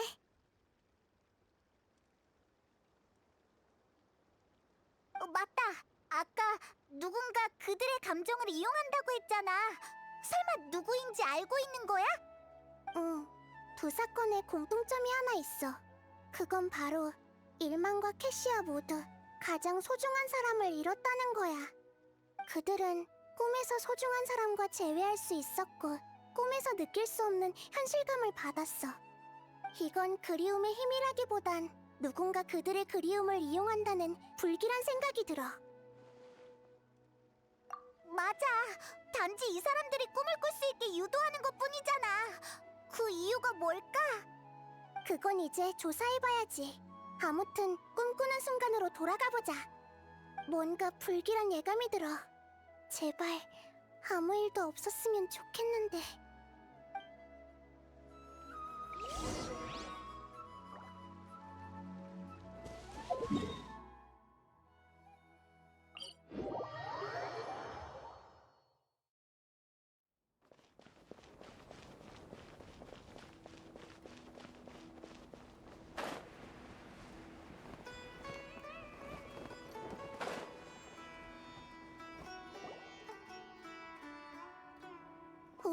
맞다. 아까 누군가 그들의 감정을 이용한다고 했잖아. 설마 누구인지 알고 있는 거야? 응. 두 사건에 공통점이 하나 있어. 그건 바로 일만과 캐시아 모두 가장 소중한 사람을 잃었다는 거야. 그들은 꿈에서 소중한 사람과 재회할 수 있었고 꿈에서 느낄 수 없는 현실감을 받았어. 이건 그리움의 힘이라기보단 누군가 그들의 그리움을 이용한다는 불길한 생각이 들어. 맞아. 단지 이 사람들이 꿈을 꿀 수 있게 유도하는 것뿐이잖아. 그 이유가 뭘까? 그건 이제 조사해봐야지. 아무튼 꿈꾸는 순간으로 돌아가보자. 뭔가 불길한 예감이 들어. 제발 아무 일도 없었으면 좋겠는데.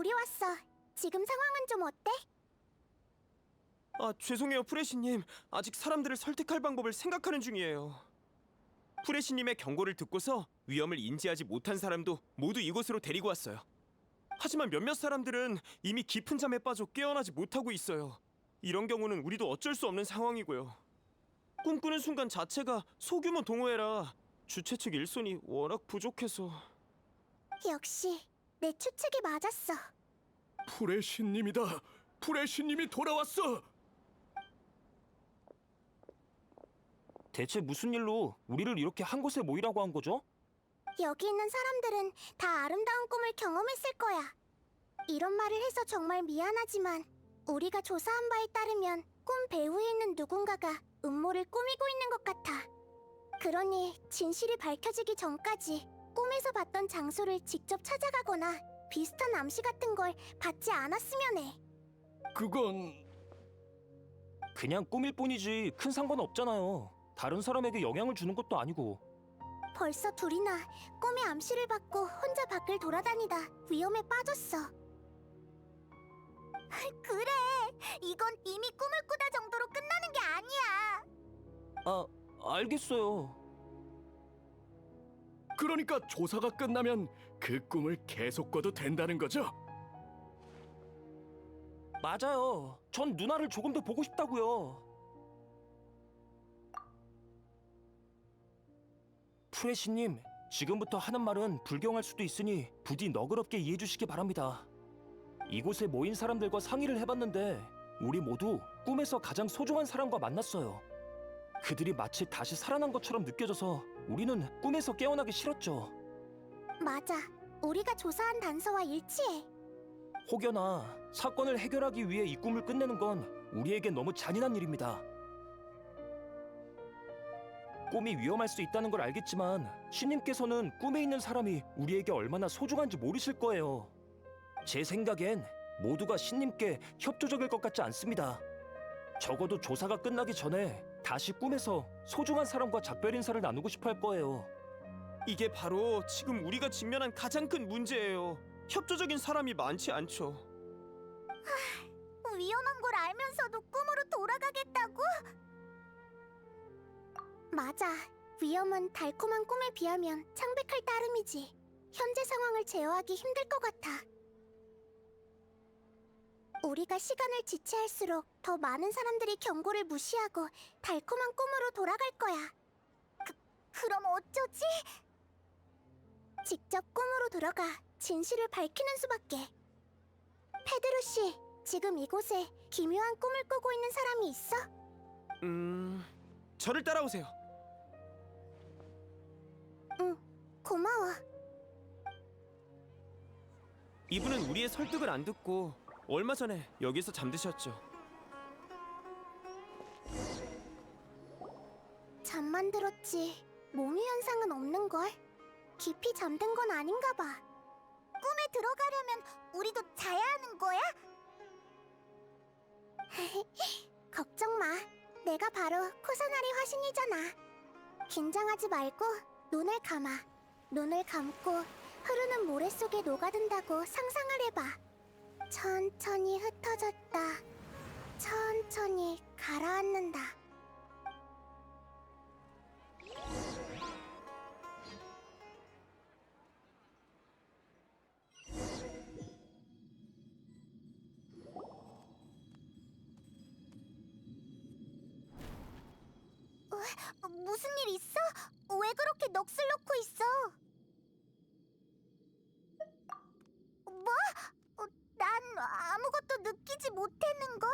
우리 왔어. 지금 상황은 좀 어때? 아, 죄송해요, 프레시님. 아직 사람들을 설득할 방법을 생각하는 중이에요. 프레시님의 경고를 듣고서 위험을 인지하지 못한 사람도 모두 이곳으로 데리고 왔어요. 하지만 몇몇 사람들은 이미 깊은 잠에 빠져 깨어나지 못하고 있어요. 이런 경우는 우리도 어쩔 수 없는 상황이고요. 꿈꾸는 순간 자체가 소규모 동호회라 주최 측 일손이 워낙 부족해서. 역시 내 추측이 맞았어. 프레시님이다. 프레시님이 돌아왔어. 대체 무슨 일로 우리를 이렇게 한 곳에 모이라고 한 거죠? 여기 있는 사람들은 다 아름다운 꿈을 경험했을 거야. 이런 말을 해서 정말 미안하지만 우리가 조사한 바에 따르면 꿈 배후에 있는 누군가가 음모를 꾸미고 있는 것 같아. 그러니 진실이 밝혀지기 전까지 꿈에서 봤던 장소를 직접 찾아가거나 비슷한 암시 같은 걸 받지 않았으면 해. 그건 그냥 꿈일 뿐이지 큰 상관 없잖아요. 다른 사람에게 영향을 주는 것도 아니고. 벌써 둘이나 꿈의 암시를 받고 혼자 밖을 돌아다니다 위험에 빠졌어. 그래, 이건 이미 꿈을 꾸다 정도로 끝나는 게 아니야. 아, 알겠어요. 그러니까 조사가 끝나면 그 꿈을 계속 꿔도 된다는 거죠? 맞아요. 전 누나를 조금 더 보고 싶다고요. 프레시님, 지금부터 하는 말은 불경할 수도 있으니 부디 너그럽게 이해해 주시기 바랍니다. 이곳에 모인 사람들과 상의를 해봤는데 우리 모두 꿈에서 가장 소중한 사람과 만났어요. 그들이 마치 다시 살아난 것처럼 느껴져서 우리는 꿈에서 깨어나기 싫었죠. 맞아, 우리가 조사한 단서와 일치해. 혹여나 사건을 해결하기 위해 이 꿈을 끝내는 건 우리에겐 너무 잔인한 일입니다. 꿈이 위험할 수 있다는 걸 알겠지만 신님께서는 꿈에 있는 사람이 우리에게 얼마나 소중한지 모르실 거예요. 제 생각엔 모두가 신님께 협조적일 것 같지 않습니다. 적어도 조사가 끝나기 전에 다시 꿈에서 소중한 사람과 작별 인사를 나누고 싶어 할 거예요. 이게 바로 지금 우리가 직면한 가장 큰 문제예요. 협조적인 사람이 많지 않죠. 위험한 걸 알면서도 꿈으로 돌아가겠다고? 맞아, 위험은 달콤한 꿈에 비하면 창백할 따름이지. 현재 상황을 제어하기 힘들 것 같아. 우리가 시간을 지체할수록 더 많은 사람들이 경고를 무시하고 달콤한 꿈으로 돌아갈 거야. 그럼 어쩌지? 직접 꿈으로 들어가 진실을 밝히는 수밖에. 페드로 씨, 지금 이곳에 기묘한 꿈을 꾸고 있는 사람이 있어? 저를 따라오세요. 응, 고마워. 이분은 우리의 설득을 안 듣고 얼마 전에 여기서 잠드셨죠. 잠만 들었지 몽유 현상은 없는걸? 깊이 잠든 건 아닌가 봐. 꿈에 들어가려면 우리도 자야 하는 거야? 걱정 마. 내가 바로 코사나리 화신이잖아. 긴장하지 말고 눈을 감아. 눈을 감고 흐르는 모래 속에 녹아든다고 상상을 해봐. 천천히 흩어졌다. 천천히 가라앉는다. 무슨 일 있어? 왜 그렇게 넋을 놓고 있어? 뭐? 난 아무것도 느끼지 못했는걸?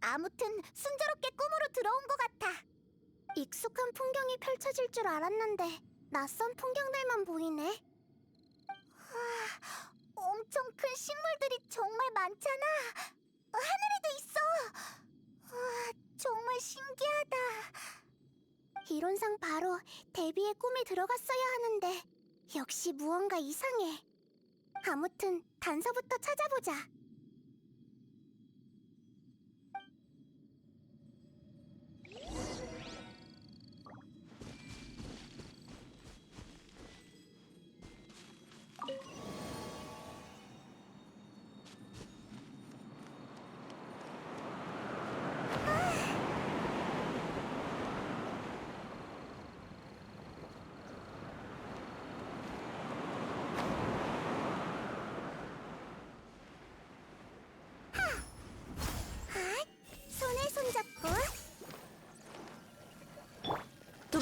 아무튼 순조롭게 꿈으로 들어온 것 같아. 익숙한 풍경이 펼쳐질 줄 알았는데 낯선 풍경들만 보이네. 엄청 큰 식물들이 정말 많잖아. 하늘에도 있어. 정말 신기하다. 이론상 바로 데비의 꿈에 들어갔어야 하는데 역시 무언가 이상해. 아무튼 단서부터 찾아보자.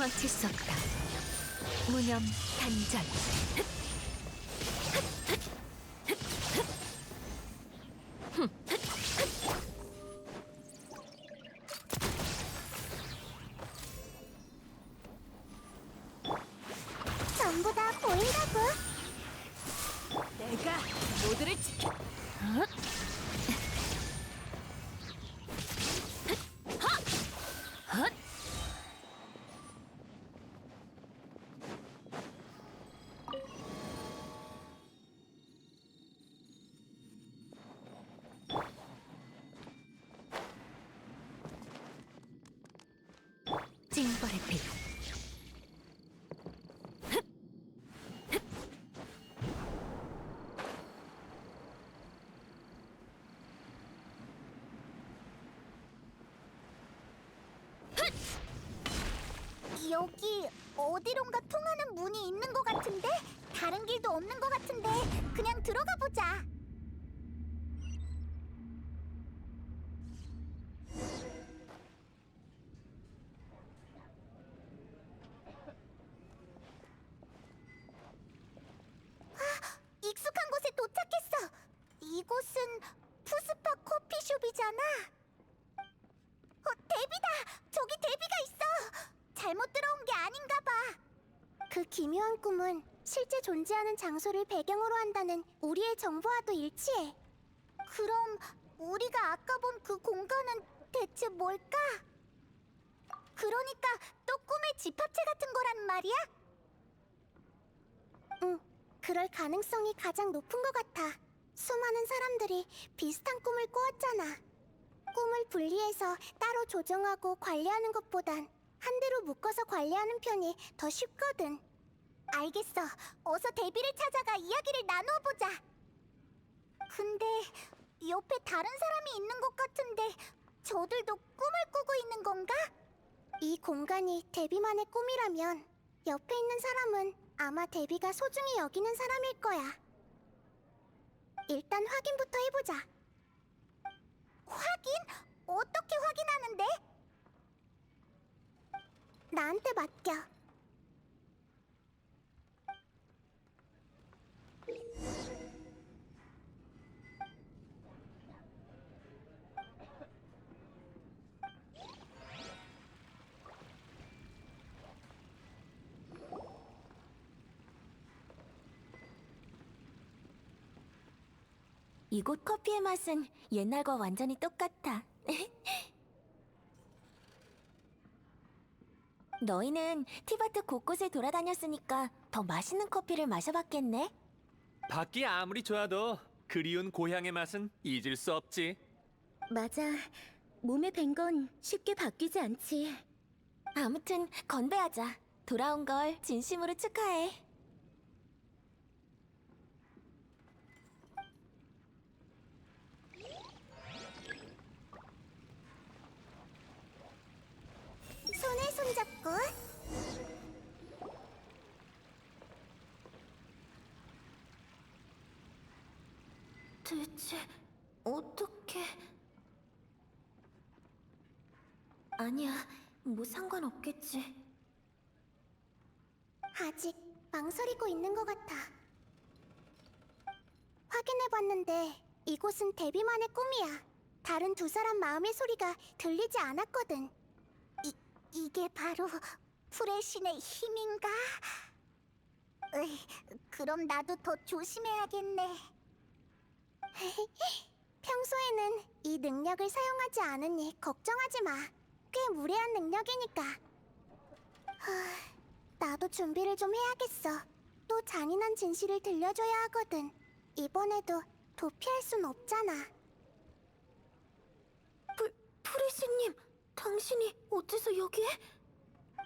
도망칠 수 없다. 무념 단절. 전부 다 보인다고. 내가 모두를 지켜. 찡벌의 빛. 여기 어디론가 통하는 문이 있는 것 같은데? 다른 길도 없는 것 같은데 그냥 들어가 보자. 익숙한 곳에 도착했어. 이곳은 푸스파 커피숍이잖아. 데비다! 저기 데비가 있어! 잘못 들어온 게 아닌가 봐. 그 기묘한 꿈은 실제 존재하는 장소를 배경으로 한다는 우리의 정보와도 일치해. 그럼 우리가 아까 본 그 공간은 대체 뭘까? 그러니까 또 꿈의 집합체 같은 거란 말이야? 응, 그럴 가능성이 가장 높은 것 같아. 수많은 사람들이 비슷한 꿈을 꾸었잖아. 꿈을 분리해서 따로 조정하고 관리하는 것보단 한 대로 묶어서 관리하는 편이 더 쉽거든. 알겠어. 어서 데비를 찾아가 이야기를 나누어 보자. 근데 옆에 다른 사람이 있는 것 같은데 저들도 꿈을 꾸고 있는 건가? 이 공간이 데비만의 꿈이라면 옆에 있는 사람은 아마 데비가 소중히 여기는 사람일 거야. 일단 확인부터 해보자. 확인? 어떻게 확인하는데? 나한테 맡겨. 이곳 커피의 맛은 옛날과 완전히 똑같아. 너희는 티바트 곳곳에 돌아다녔으니까 더 맛있는 커피를 마셔봤겠네? 밖이 아무리 좋아도 그리운 고향의 맛은 잊을 수 없지. 맞아. 몸에 밴 건 쉽게 바뀌지 않지. 아무튼 건배하자. 돌아온 걸 진심으로 축하해. 손에 손잡고. 대체 어떻게... 아니야, 뭐 상관없겠지. 아직 망설이고 있는 것 같아. 확인해봤는데 이곳은 데비만의 꿈이야. 다른 두 사람 마음의 소리가 들리지 않았거든. 이게 바로 풀의 신의 힘인가? 그럼 나도 더 조심해야겠네. 평소에는 이 능력을 사용하지 않으니 걱정하지 마. 꽤 무례한 능력이니까. 나도 준비를 좀 해야겠어. 또 잔인한 진실을 들려줘야 하거든. 이번에도 도피할 순 없잖아. 프리시님, 당신이 어째서 여기에?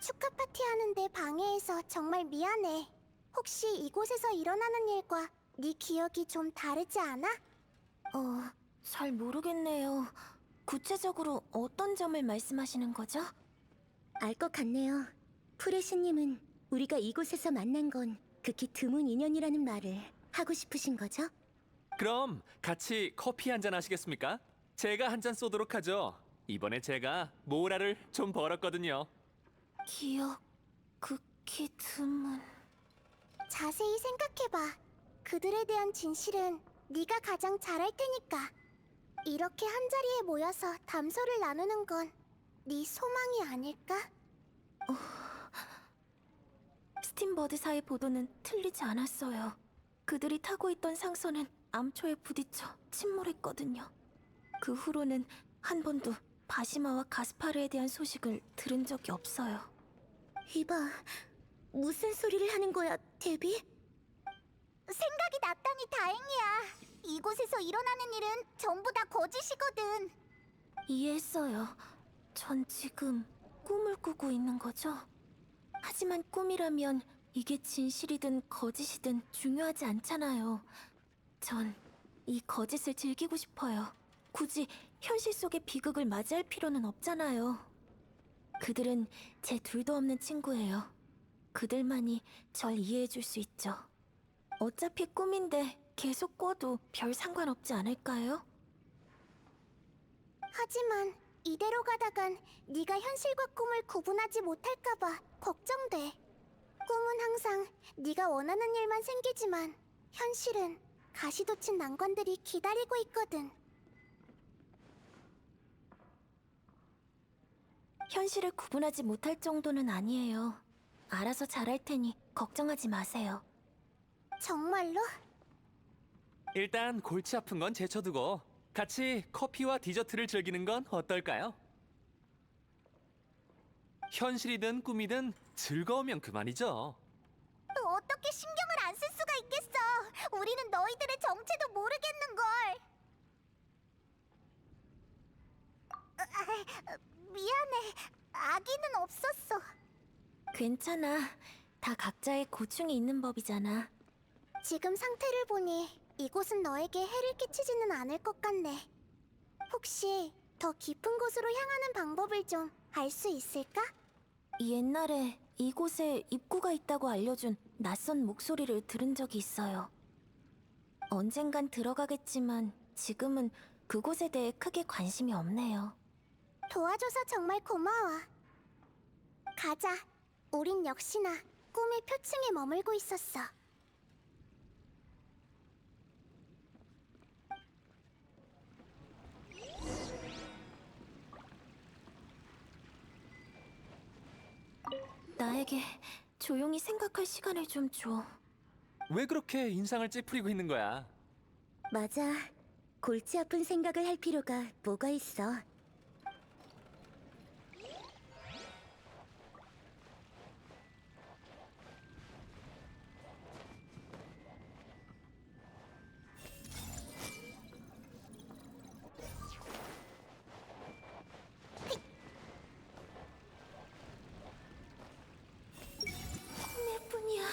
축하 파티 하는데 방해해서 정말 미안해. 혹시 이곳에서 일어나는 일과 네 기억이 좀 다르지 않아? 잘 모르겠네요. 구체적으로 어떤 점을 말씀하시는 거죠? 알 것 같네요. 프레시님은 우리가 이곳에서 만난 건 극히 드문 인연이라는 말을 하고 싶으신 거죠? 그럼 같이 커피 한잔 하시겠습니까? 제가 한 잔 쏘도록 하죠. 이번에 제가 모라를 좀 벌었거든요. 기억... 극히 드문. 자세히 생각해봐. 그들에 대한 진실은 네가 가장 잘 알 테니까. 이렇게 한자리에 모여서 담소를 나누는 건 네 소망이 아닐까? 스팀버드사의 보도는 틀리지 않았어요. 그들이 타고 있던 상선은 암초에 부딪혀 침몰했거든요. 그 후로는 한 번도 바시마와 가스파르에 대한 소식을 들은 적이 없어요. 이봐, 무슨 소리를 하는 거야, 데비? 생각이 났다니 다행이야. 이곳에서 일어나는 일은 전부 다 거짓이거든. 이해했어요. 전 지금 꿈을 꾸고 있는 거죠? 하지만 꿈이라면 이게 진실이든 거짓이든 중요하지 않잖아요. 전 이 거짓을 즐기고 싶어요. 굳이 현실 속의 비극을 맞이할 필요는 없잖아요. 그들은 제 둘도 없는 친구예요. 그들만이 절 이해해줄 수 있죠. 어차피 꿈인데 계속 꿔도 별 상관없지 않을까요? 하지만 이대로 가다간 네가 현실과 꿈을 구분하지 못할까봐 걱정돼. 꿈은 항상 네가 원하는 일만 생기지만 현실은 가시돋친 난관들이 기다리고 있거든. 현실을 구분하지 못할 정도는 아니에요. 알아서 잘할 테니 걱정하지 마세요. 정말로? 일단 골치 아픈 건 제쳐두고 같이 커피와 디저트를 즐기는 건 어떨까요? 현실이든 꿈이든 즐거우면 그만이죠. 어떻게 신경을 안 쓸 수가 있겠어? 우리는 너희들의 정체도 모르겠는걸. 미안해. 아기는 없었어. 괜찮아. 다 각자의 고충이 있는 법이잖아. 지금 상태를 보니 이곳은 너에게 해를 끼치지는 않을 것 같네. 혹시 더 깊은 곳으로 향하는 방법을 좀 알 수 있을까? 옛날에 이곳에 입구가 있다고 알려준 낯선 목소리를 들은 적이 있어요. 언젠간 들어가겠지만 지금은 그곳에 대해 크게 관심이 없네요. 도와줘서 정말 고마워. 가자. 우린 역시나 꿈의 표층에 머물고 있었어. 나에게 조용히 생각할 시간을 좀 줘. 왜 그렇게 인상을 찌푸리고 있는 거야? 맞아. 골치 아픈 생각을 할 필요가 뭐가 있어. 꿈일뿐이야.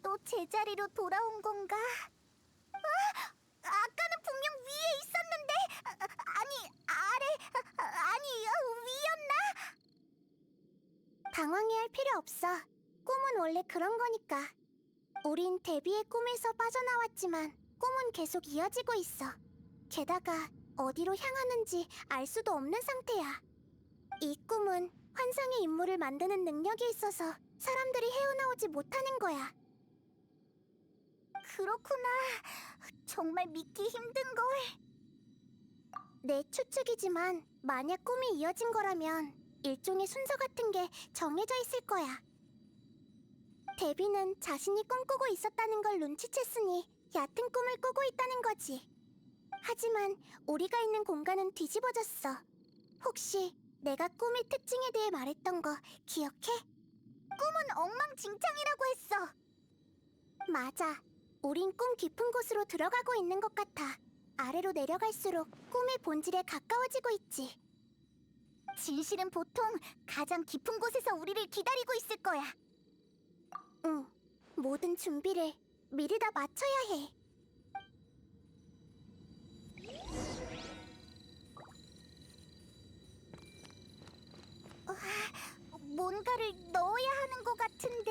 또 제자리로 돌아온 건가? 아까는 분명 위에 있었는데 아니 아래 위였나? 당황해할 필요 없어. 꿈은 원래 그런 거니까. 우린 데뷔의 꿈에서 빠져나왔지만 꿈은 계속 이어지고 있어. 게다가 어디로 향하는지 알 수도 없는 상태야. 이 꿈은 환상의 인물을 만드는 능력이 있어서 사람들이 헤어나오지 못하는 거야. 그렇구나. 정말 믿기 힘든걸. 내 추측이지만 만약 꿈이 이어진 거라면 일종의 순서 같은 게 정해져 있을 거야. 데비는 자신이 꿈꾸고 있었다는 걸 눈치챘으니 얕은 꿈을 꾸고 있다는 거지. 하지만 우리가 있는 공간은 뒤집어졌어. 혹시 내가 꿈의 특징에 대해 말했던 거 기억해? 꿈은 엉망진창이라고 했어. 맞아. 우린 꿈 깊은 곳으로 들어가고 있는 것 같아. 아래로 내려갈수록 꿈의 본질에 가까워지고 있지. 진실은 보통 가장 깊은 곳에서 우리를 기다리고 있을 거야. 응, 모든 준비를 미리 다 마쳐야 해. 뭔가를 넣어야 하는 것 같은데.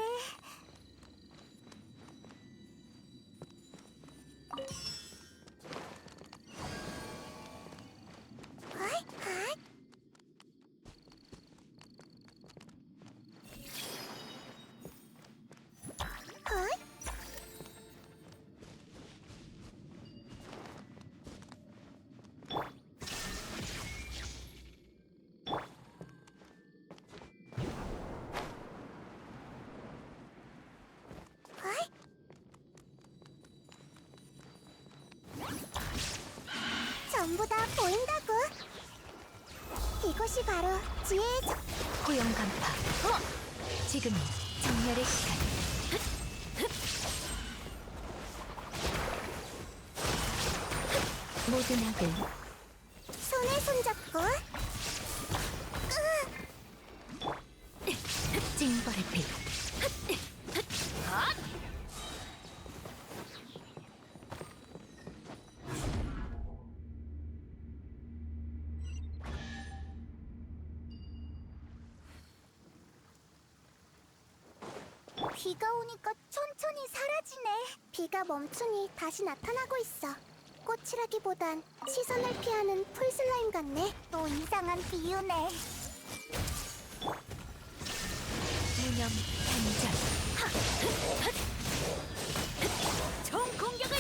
전부 다 보인다고. 이것이 바로 지혜의 고용 간파. 지금이 정렬의 시간. 모든 악을 손에 손잡고. 징벌의 빛. 비가 오니까 천천히 사라지네. 비가 멈추니 다시 나타나고 있어. 꽃이라기보단 시선을 피하는 풀슬라임 같네. 또 이상한 비유네. 무념 단절. 총 공격을.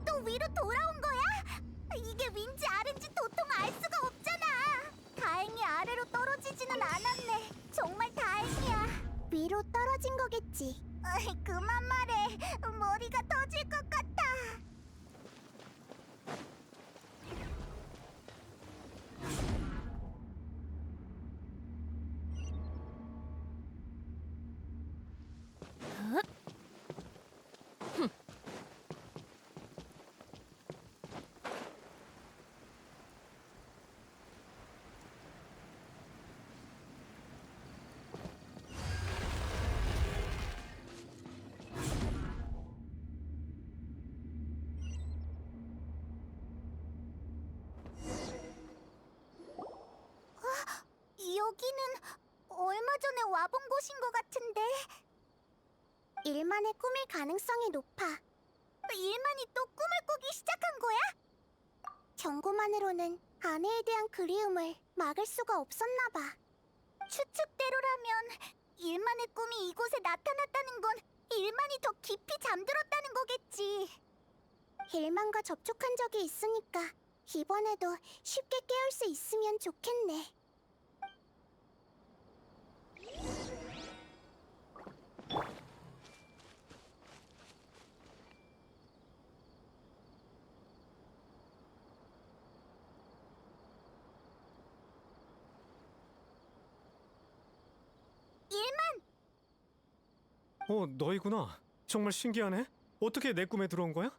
또 위로 돌아온 거야? 이게 윈지 아른지 도통 알 수가 없잖아. 다행히 아래로 떨어지지는 않았네. 정말 다행이야. 위로 떨어진 거겠지. 그만 말해. 머리가 터질 것 같아. 여기는 얼마 전에 와본 곳인 것 같은데. 일만의 꿈일 가능성이 높아. 일만이 또 꿈을 꾸기 시작한 거야? 경고만으로는 아내에 대한 그리움을 막을 수가 없었나 봐. 추측대로라면 일만의 꿈이 이곳에 나타났다는 건 일만이 더 깊이 잠들었다는 거겠지. 일만과 접촉한 적이 있으니까 이번에도 쉽게 깨울 수 있으면 좋겠네. 너희구나. 정말 신기하네. 어떻게 내 꿈에 들어온 거야?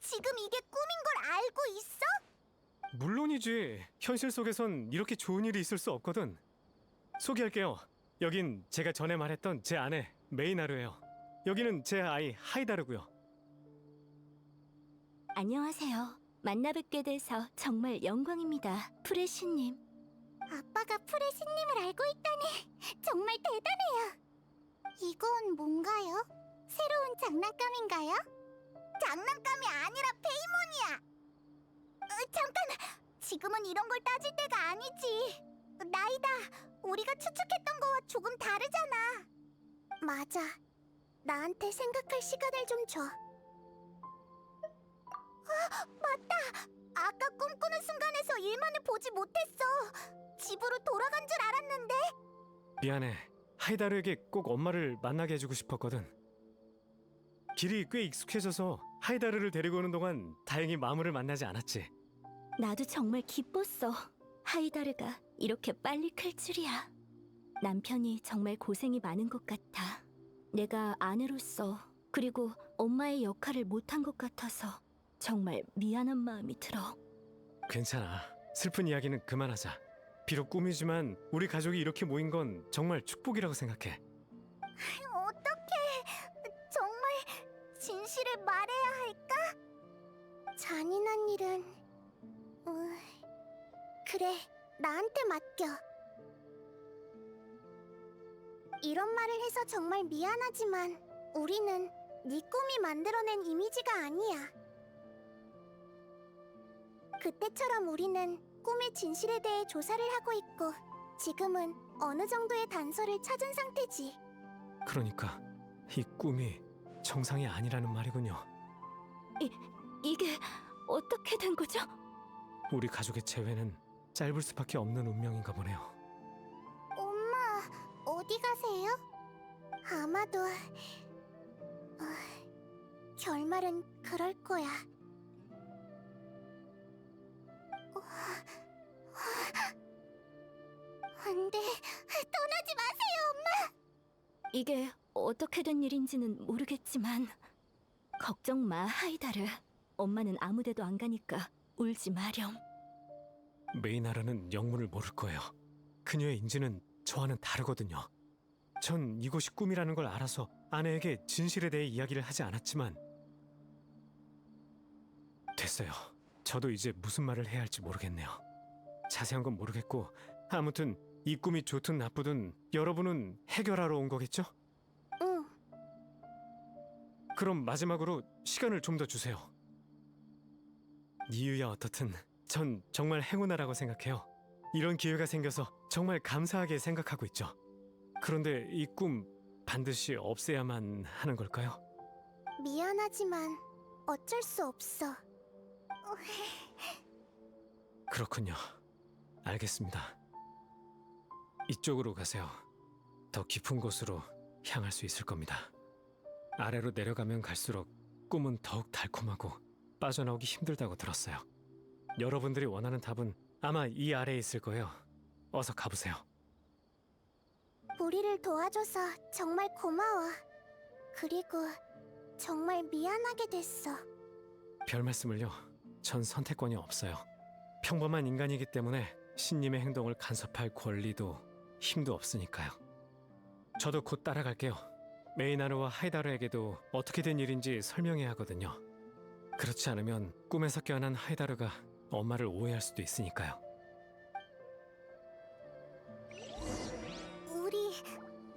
지금 이게 꿈인 걸 알고 있어? 물론이지. 현실 속에선 이렇게 좋은 일이 있을 수 없거든. 소개할게요. 여긴 제가 전에 말했던 제 아내 메이나루예요. 여기는 제 아이 하이다르고요. 안녕하세요. 만나 뵙게 돼서 정말 영광입니다. 프레시님. 아빠가 풀의 신님을 알고 있다니 정말 대단해요. 이건 뭔가요? 새로운 장난감인가요? 장난감이 아니라 페이몬이야. 잠깐! 지금은 이런 걸 따질 때가 아니지. 나이다. 우리가 추측했던 거와 조금 다르잖아. 맞아. 나한테 생각할 시간을 좀 줘. 맞다. 아까 꿈꾸는 순간에서 일만을 보지 못했어. 집으로 돌아간 줄 알았는데. 미안해. 하이다르에게 꼭 엄마를 만나게 해주고 싶었거든. 길이 꽤 익숙해져서 하이다르를 데리고 오는 동안 다행히 마무를 만나지 않았지. 나도 정말 기뻤어. 하이다르가 이렇게 빨리 클 줄이야. 남편이 정말 고생이 많은 것 같아. 내가 아내로서 그리고 엄마의 역할을 못한 것 같아서 정말 미안한 마음이 들어. 괜찮아. 슬픈 이야기는 그만하자. 비록 꿈이지만 우리 가족이 이렇게 모인 건 정말 축복이라고 생각해. 어떡해. 정말 진실을 말해야 할까? 잔인한 일은... 그래, 나한테 맡겨. 이런 말을 해서 정말 미안하지만 우리는 네 꿈이 만들어낸 이미지가 아니야. 그때처럼 우리는 꿈의 진실에 대해 조사를 하고 있고 지금은 어느 정도의 단서를 찾은 상태지. 그러니까 이 꿈이 정상이 아니라는 말이군요. 이게 어떻게 된 거죠? 우리 가족의 재회는 짧을 수밖에 없는 운명인가 보네요. 엄마, 어디 가세요? 아마도... 결말은 그럴 거야. 안 돼, 떠나지 마세요, 엄마! 이게 어떻게 된 일인지는 모르겠지만 걱정 마, 하이다르. 엄마는 아무데도 안 가니까 울지 마렴. 메이나라는 영문을 모를 거예요. 그녀의 인지는 저와는 다르거든요. 전 이곳이 꿈이라는 걸 알아서 아내에게 진실에 대해 이야기를 하지 않았지만 됐어요. 저도 이제 무슨 말을 해야 할지 모르겠네요. 자세한 건 모르겠고 아무튼 이 꿈이 좋든 나쁘든 여러분은 해결하러 온 거겠죠? 응. 그럼 마지막으로 시간을 좀 더 주세요. 이유야 어떻든 전 정말 행운아라고 생각해요. 이런 기회가 생겨서 정말 감사하게 생각하고 있죠. 그런데 이 꿈 반드시 없애야만 하는 걸까요? 미안하지만 어쩔 수 없어. 그렇군요. 알겠습니다. 이쪽으로 가세요. 더 깊은 곳으로 향할 수 있을 겁니다. 아래로 내려가면 갈수록 꿈은 더욱 달콤하고 빠져나오기 힘들다고 들었어요. 여러분들이 원하는 답은 아마 이 아래에 있을 거예요. 어서 가보세요. 우리를 도와줘서 정말 고마워. 그리고 정말 미안하게 됐어. 별 말씀을요. 전 선택권이 없어요. 평범한 인간이기 때문에 신님의 행동을 간섭할 권리도 힘도 없으니까요. 저도 곧 따라갈게요. 메이나르와 하이다르에게도 어떻게 된 일인지 설명해야 하거든요. 그렇지 않으면 꿈에서 깨어난 하이다르가 엄마를 오해할 수도 있으니까요. 우리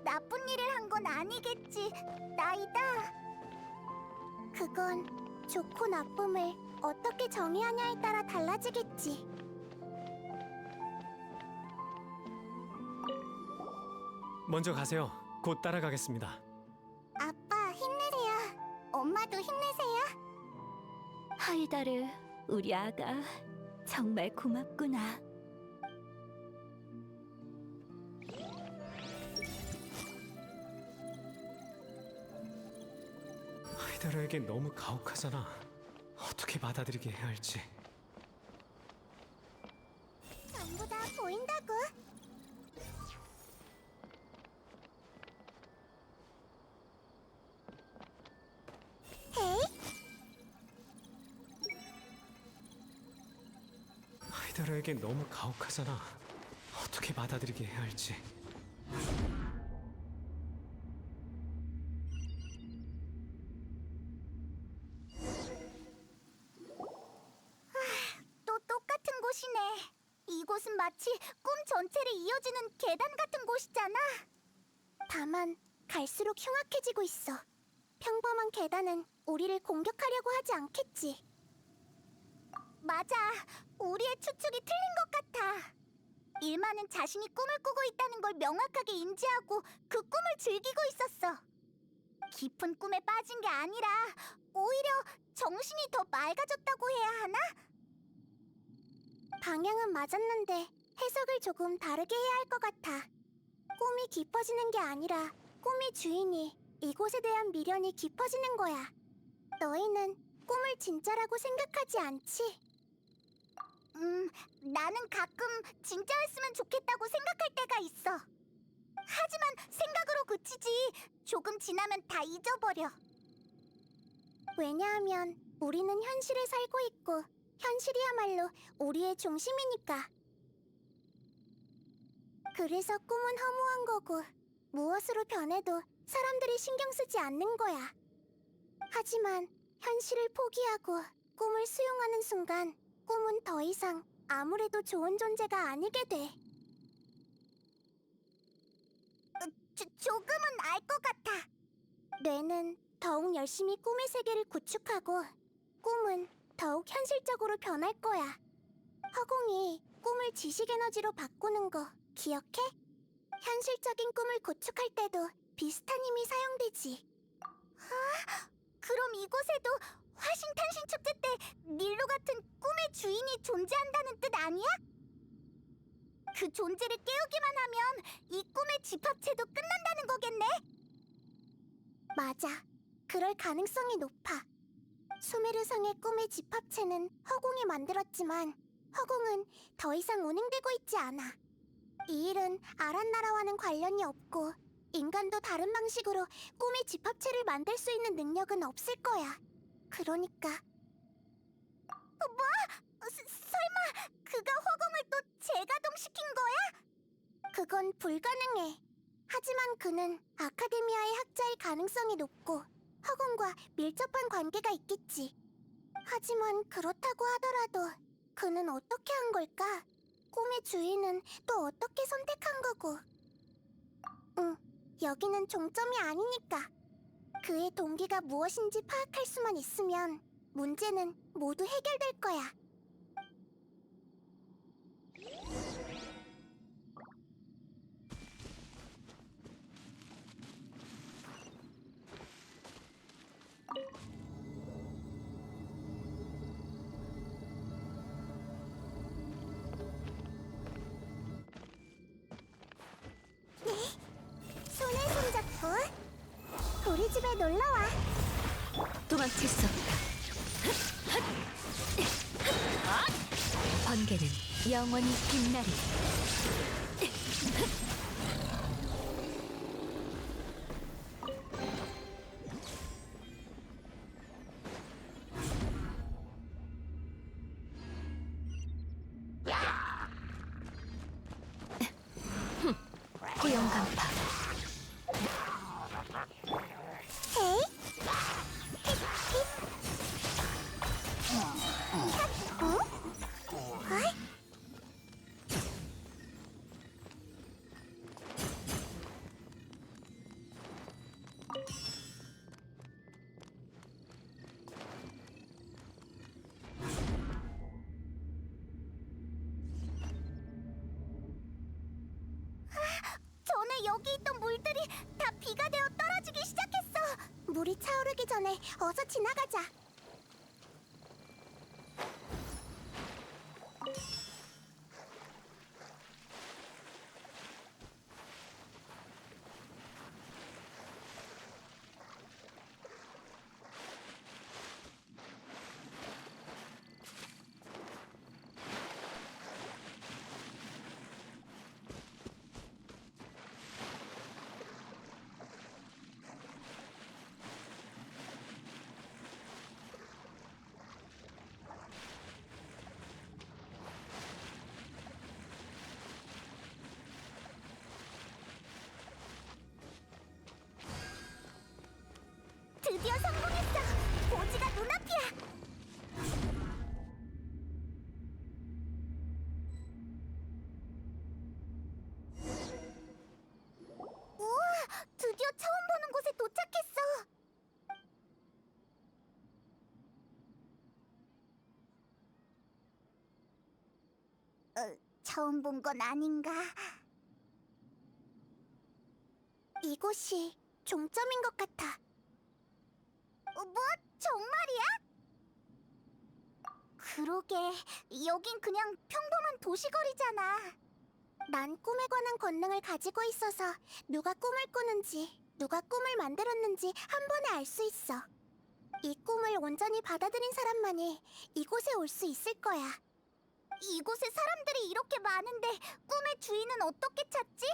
나쁜 일을 한 건 아니겠지, 나이다. 그건 좋고 나쁨을 어떻게 정의하냐에 따라 달라지겠지. 먼저 가세요. 곧 따라가겠습니다. 아빠 힘내세요. 엄마도 힘내세요. 하이다르, 우리 아가 정말 고맙구나. 하이다르에게 너무 가혹하잖아. 어떻게 받아들이게 해야 할지. 전부 다 보인다고. 헤이, 하이다르에게 너무 가혹하잖아. 어떻게 받아들이게 해야 할지. 또 똑같은 곳이네. 이곳은 마치 꿈 전체를 이어지는 계단 같은 곳이잖아. 다만 갈수록 흉악해지고 있어. 평범한 계단은 우리를 공격하려고 하지 않겠지. 맞아. 우리의 추측이 틀린 것 같아. 일마는 자신이 꿈을 꾸고 있다는 걸 명확하게 인지하고 그 꿈을 즐기고 있었어. 깊은 꿈에 빠진 게 아니라 오히려 정신이 더 맑아졌다고 해야 하나? 방향은 맞았는데 해석을 조금 다르게 해야 할 것 같아. 꿈이 깊어지는 게 아니라 꿈의 주인이 이곳에 대한 미련이 깊어지는 거야. 너희는 꿈을 진짜라고 생각하지 않지? 나는 가끔 진짜였으면 좋겠다고 생각할 때가 있어. 하지만 생각으로 그치지 조금 지나면 다 잊어버려. 왜냐하면 우리는 현실에 살고 있고 현실이야말로 우리의 중심이니까. 그래서 꿈은 허무한 거고 무엇으로 변해도 사람들이 신경 쓰지 않는 거야. 하지만 현실을 포기하고 꿈을 수용하는 순간 꿈은 더 이상 아무래도 좋은 존재가 아니게 돼. 조금은 알 것 같아. 뇌는 더욱 열심히 꿈의 세계를 구축하고 꿈은 더욱 현실적으로 변할 거야. 허공이 꿈을 지식 에너지로 바꾸는 거 기억해? 현실적인 꿈을 구축할 때도 비슷한 힘이 사용되지. 아, 그럼 이곳에도 화신탄신 축제 때 닐로 같은 꿈의 주인이 존재한다는 뜻 아니야? 그 존재를 깨우기만 하면 이 꿈의 집합체도 끝난다는 거겠네? 맞아. 그럴 가능성이 높아. 수메르성의 꿈의 집합체는 허공이 만들었지만 허공은 더 이상 운행되고 있지 않아. 이 일은 아란나라와는 관련이 없고 인간도 다른 방식으로 꿈의 집합체를 만들 수 있는 능력은 없을 거야. 그러니까 뭐? 설마 그가 허공을 또 재가동시킨 거야? 그건 불가능해. 하지만 그는 아카데미아의 학자일 가능성이 높고 허공과 밀접한 관계가 있겠지. 하지만 그렇다고 하더라도 그는 어떻게 한 걸까? 꿈의 주인은 또 어떻게 선택한 거고? 응, 여기는 종점이 아니니까. 그의 동기가 무엇인지 파악할 수만 있으면 문제는 모두 해결될 거야. 손에 손잡고 우리 집에 놀러와. 도망칠 수 없다. 번개는 영원히 빛나리. 고용 간파. 헤이. 어? 어이? 전에 여기 있던 물들이 다 비가 되어 떨어지기 시작했어. 물이 차오르기 전에 어서 지나가자. 드디어 성공했어. 고지가 눈앞이야. 우와, 드디어 처음 보는 곳에 도착했어. 처음 본 건 아닌가? 이곳이 종점인 것 같아. 뭐? 정말이야? 그러게, 여긴 그냥 평범한 도시거리잖아. 난 꿈에 관한 권능을 가지고 있어서 누가 꿈을 꾸는지, 누가 꿈을 만들었는지 한 번에 알 수 있어. 이 꿈을 온전히 받아들인 사람만이 이곳에 올 수 있을 거야. 이곳에 사람들이 이렇게 많은데 꿈의 주인은 어떻게 찾지?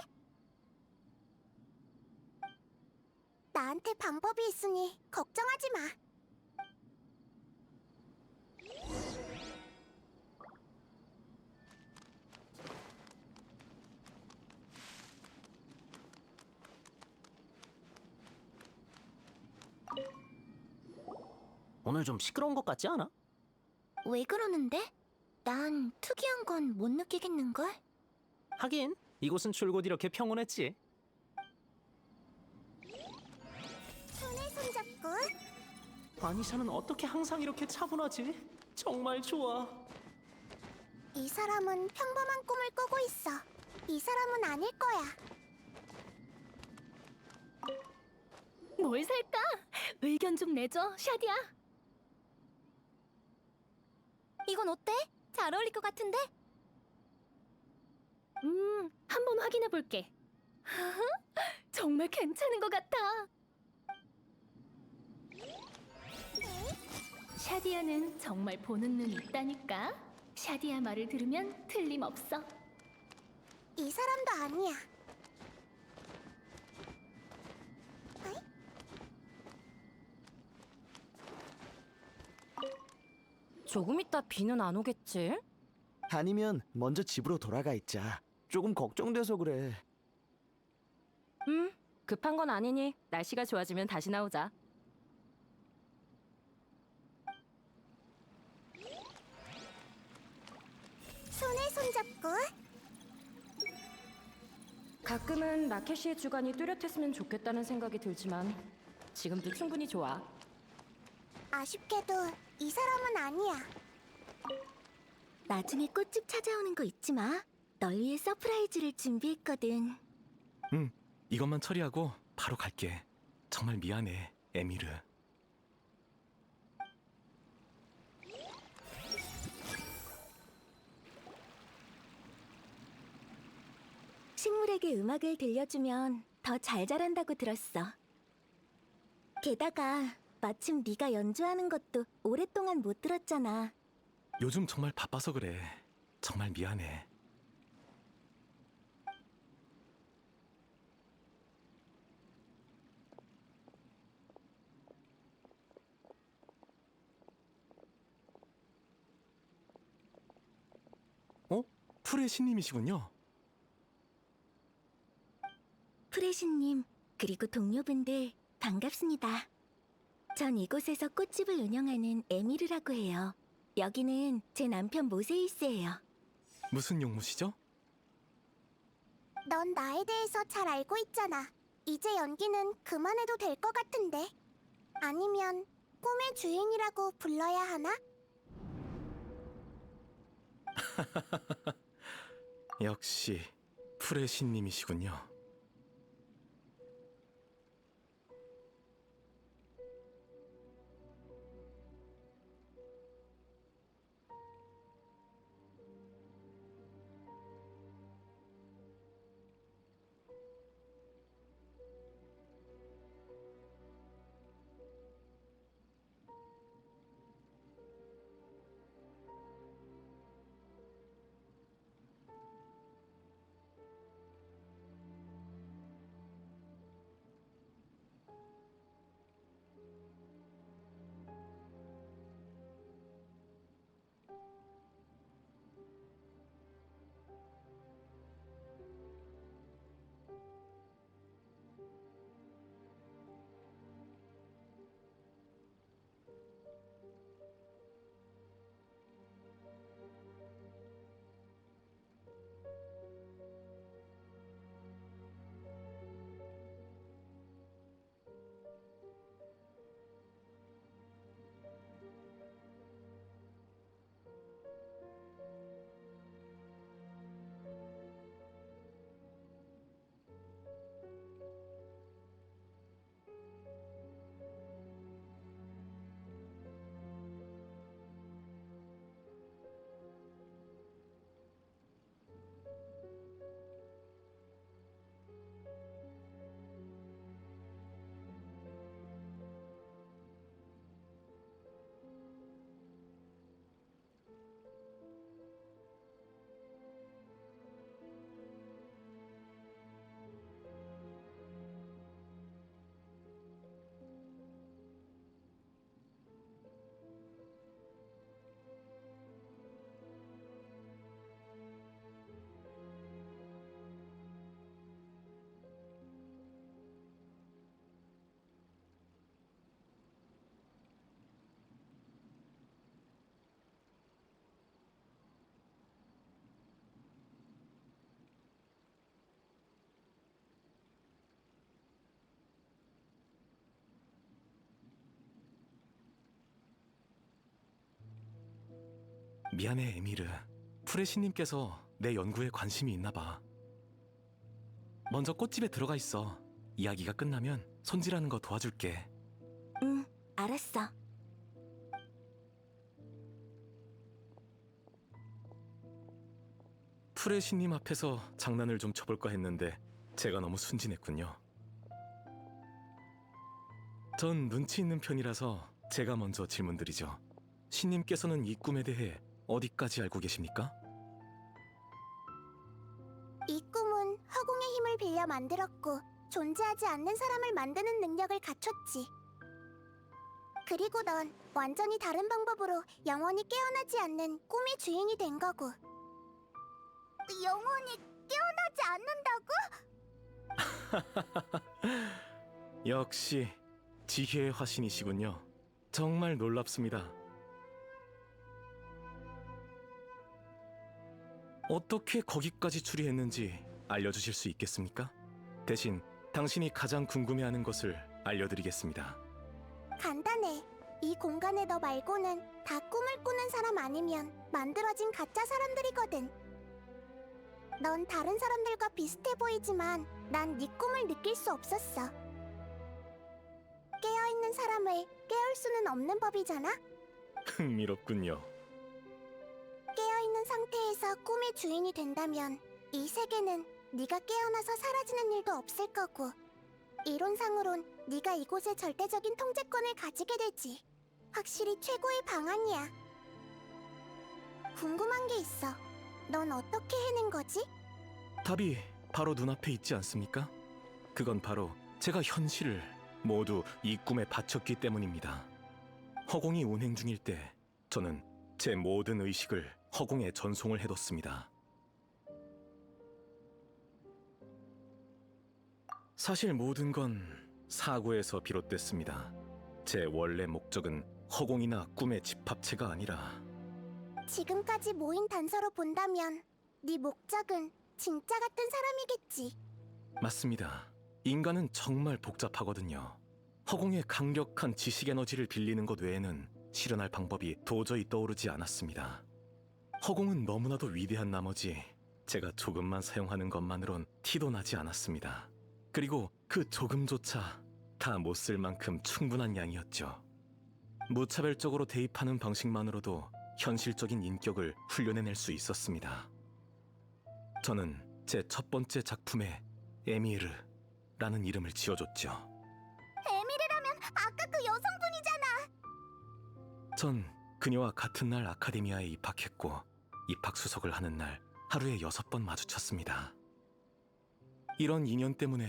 나한테 방법이 있으니 걱정하지 마. 오늘 좀 시끄러운 것 같지 않아? 왜 그러는데? 난 특이한 건 못 느끼겠는걸? 하긴 이곳은 줄곧 이렇게 평온했지. 손에 손잡고 아니샤는 어떻게 항상 이렇게 차분하지? 정말 좋아. 이 사람은 평범한 꿈을 꾸고 있어. 이 사람은 아닐 거야. 뭘 살까? 의견 좀 내줘, 샤디야. 이건 어때? 잘 어울릴 것 같은데? 한번 확인해 볼게. 정말 괜찮은 것 같아. 샤디야는 정말 보는 눈이 있다니까. 샤디야 말을 들으면 틀림없어. 이 사람도 아니야. 조금 있다 비는 안 오겠지? 아니면 먼저 집으로 돌아가 있자. 조금 걱정돼서 그래. 급한 건 아니니 날씨가 좋아지면 다시 나오자. 손에 손잡고 가끔은 라켓시의 주관이 뚜렷했으면 좋겠다는 생각이 들지만 지금도 충분히 좋아. 아쉽게도 이 사람은 아니야. 나중에 꽃집 찾아오는 거 잊지 마. 널 위해 서프라이즈를 준비했거든. 응, 이것만 처리하고 바로 갈게. 정말 미안해, 에미르. 식물에게 음악을 들려주면 더 잘 자란다고 들었어. 게다가 마침 네가 연주하는 것도 오랫동안 못 들었잖아. 요즘 정말 바빠서 그래. 정말 미안해. 어? 풀의 신님이시군요. 프레시님, 그리고 동료분들 반갑습니다. 전 이곳에서 꽃집을 운영하는 에미르라고 해요. 여기는 제 남편 모세이스예요. 무슨 용무시죠? 넌 나에 대해서 잘 알고 있잖아. 이제 연기는 그만해도 될 것 같은데. 아니면 꿈의 주인이라고 불러야 하나? 역시 풀의 신님이시군요. 미안해, 에미르. 프레시님께서 내 연구에 관심이 있나 봐. 먼저 꽃집에 들어가 있어. 이야기가 끝나면 손질하는 거 도와줄게. 응, 알았어. 프레시님 앞에서 장난을 좀 쳐볼까 했는데 제가 너무 순진했군요. 전 눈치 있는 편이라서 제가 먼저 질문드리죠. 신님께서는 이 꿈에 대해 어디까지 알고 계십니까? 이 꿈은 허공의 힘을 빌려 만들었고 존재하지 않는 사람을 만드는 능력을 갖췄지. 그리고 넌 완전히 다른 방법으로 영원히 깨어나지 않는 꿈의 주인이 된 거고. 영원히 깨어나지 않는다고? 역시 지혜의 화신이시군요. 정말 놀랍습니다. 어떻게 거기까지 추리했는지 알려주실 수 있겠습니까? 대신 당신이 가장 궁금해하는 것을 알려드리겠습니다. 간단해. 이 공간에 너 말고는 다 꿈을 꾸는 사람 아니면 만들어진 가짜 사람들이거든. 넌 다른 사람들과 비슷해 보이지만 난 네 꿈을 느낄 수 없었어. 깨어있는 사람을 깨울 수는 없는 법이잖아? 흥미롭군요. 깨어있는 상태에서 꿈의 주인이 된다면 이 세계는 네가 깨어나서 사라지는 일도 없을 거고, 이론상으론 네가 이곳의 절대적인 통제권을 가지게 되지. 확실히 최고의 방안이야. 궁금한 게 있어. 넌 어떻게 해낸 거지? 답이 바로 눈앞에 있지 않습니까? 그건 바로 제가 현실을 모두 이 꿈에 바쳤기 때문입니다. 허공이 운행 중일 때 저는 제 모든 의식을 허공에 전송을 해뒀습니다. 사실 모든 건 사고에서 비롯됐습니다. 제 원래 목적은 허공이나 꿈의 집합체가 아니라 지금까지 모인 단서로 본다면 네 목적은 진짜 같은 사람이겠지. 맞습니다. 인간은 정말 복잡하거든요. 허공의 강력한 지식 에너지를 빌리는 것 외에는 실현할 방법이 도저히 떠오르지 않았습니다. 허공은 너무나도 위대한 나머지 제가 조금만 사용하는 것만으론 티도 나지 않았습니다. 그리고 그 조금조차 다 못 쓸 만큼 충분한 양이었죠. 무차별적으로 대입하는 방식만으로도 현실적인 인격을 훈련해낼 수 있었습니다. 저는 제 첫 번째 작품에 에미르라는 이름을 지어줬죠. 에미르라면 아까 그 여성분이잖아. 전 그녀와 같은 날 아카데미아에 입학했고 입학 수석을 하는 날 하루에 6번 마주쳤습니다. 이런 인연 때문에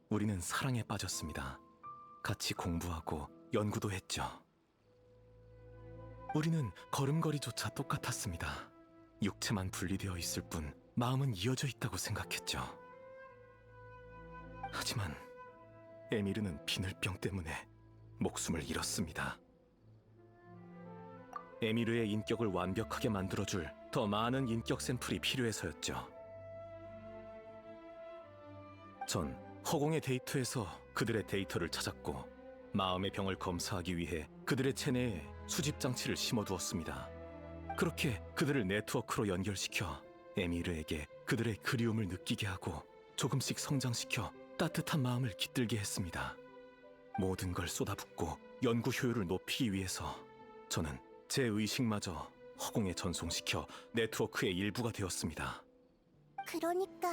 우리는 사랑에 빠졌습니다. 같이 공부하고 연구도 했죠. 우리는 걸음걸이조차 똑같았습니다. 육체만 분리되어 있을 뿐 마음은 이어져 있다고 생각했죠. 하지만 에미르는 비늘병 때문에 목숨을 잃었습니다. 에미르의 인격을 완벽하게 만들어줄 더 많은 인격 샘플이 필요해서였죠. 전 허공의 데이터에서 그들의 데이터를 찾았고 마음의 병을 검사하기 위해 그들의 체내에 수집 장치를 심어두었습니다. 그렇게 그들을 네트워크로 연결시켜 에미르에게 그들의 그리움을 느끼게 하고 조금씩 성장시켜 따뜻한 마음을 깃들게 했습니다. 모든 걸 쏟아붓고 연구 효율을 높이기 위해서 저는 제 의식마저 허공에 전송시켜 네트워크의 일부가 되었습니다. 그러니까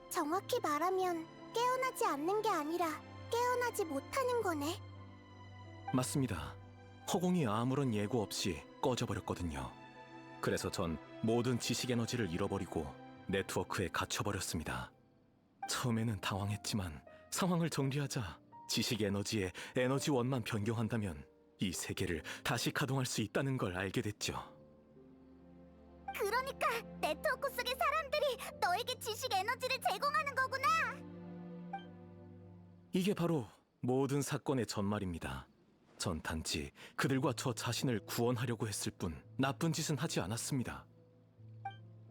정확히 말하면 깨어나지 않는 게 아니라 깨어나지 못하는 거네. 맞습니다. 허공이 아무런 예고 없이 꺼져버렸거든요. 그래서 전 모든 지식 에너지를 잃어버리고 네트워크에 갇혀버렸습니다. 처음에는 당황했지만 상황을 정리하자 지식 에너지의 에너지원만 변경한다면 이 세계를 다시 가동할 수 있다는 걸 알게 됐죠. 그러니까 네트워크 속의 사람들이 너에게 지식 에너지를 제공하는 거구나. 이게 바로 모든 사건의 전말입니다. 전 단지 그들과 저 자신을 구원하려고 했을 뿐 나쁜 짓은 하지 않았습니다.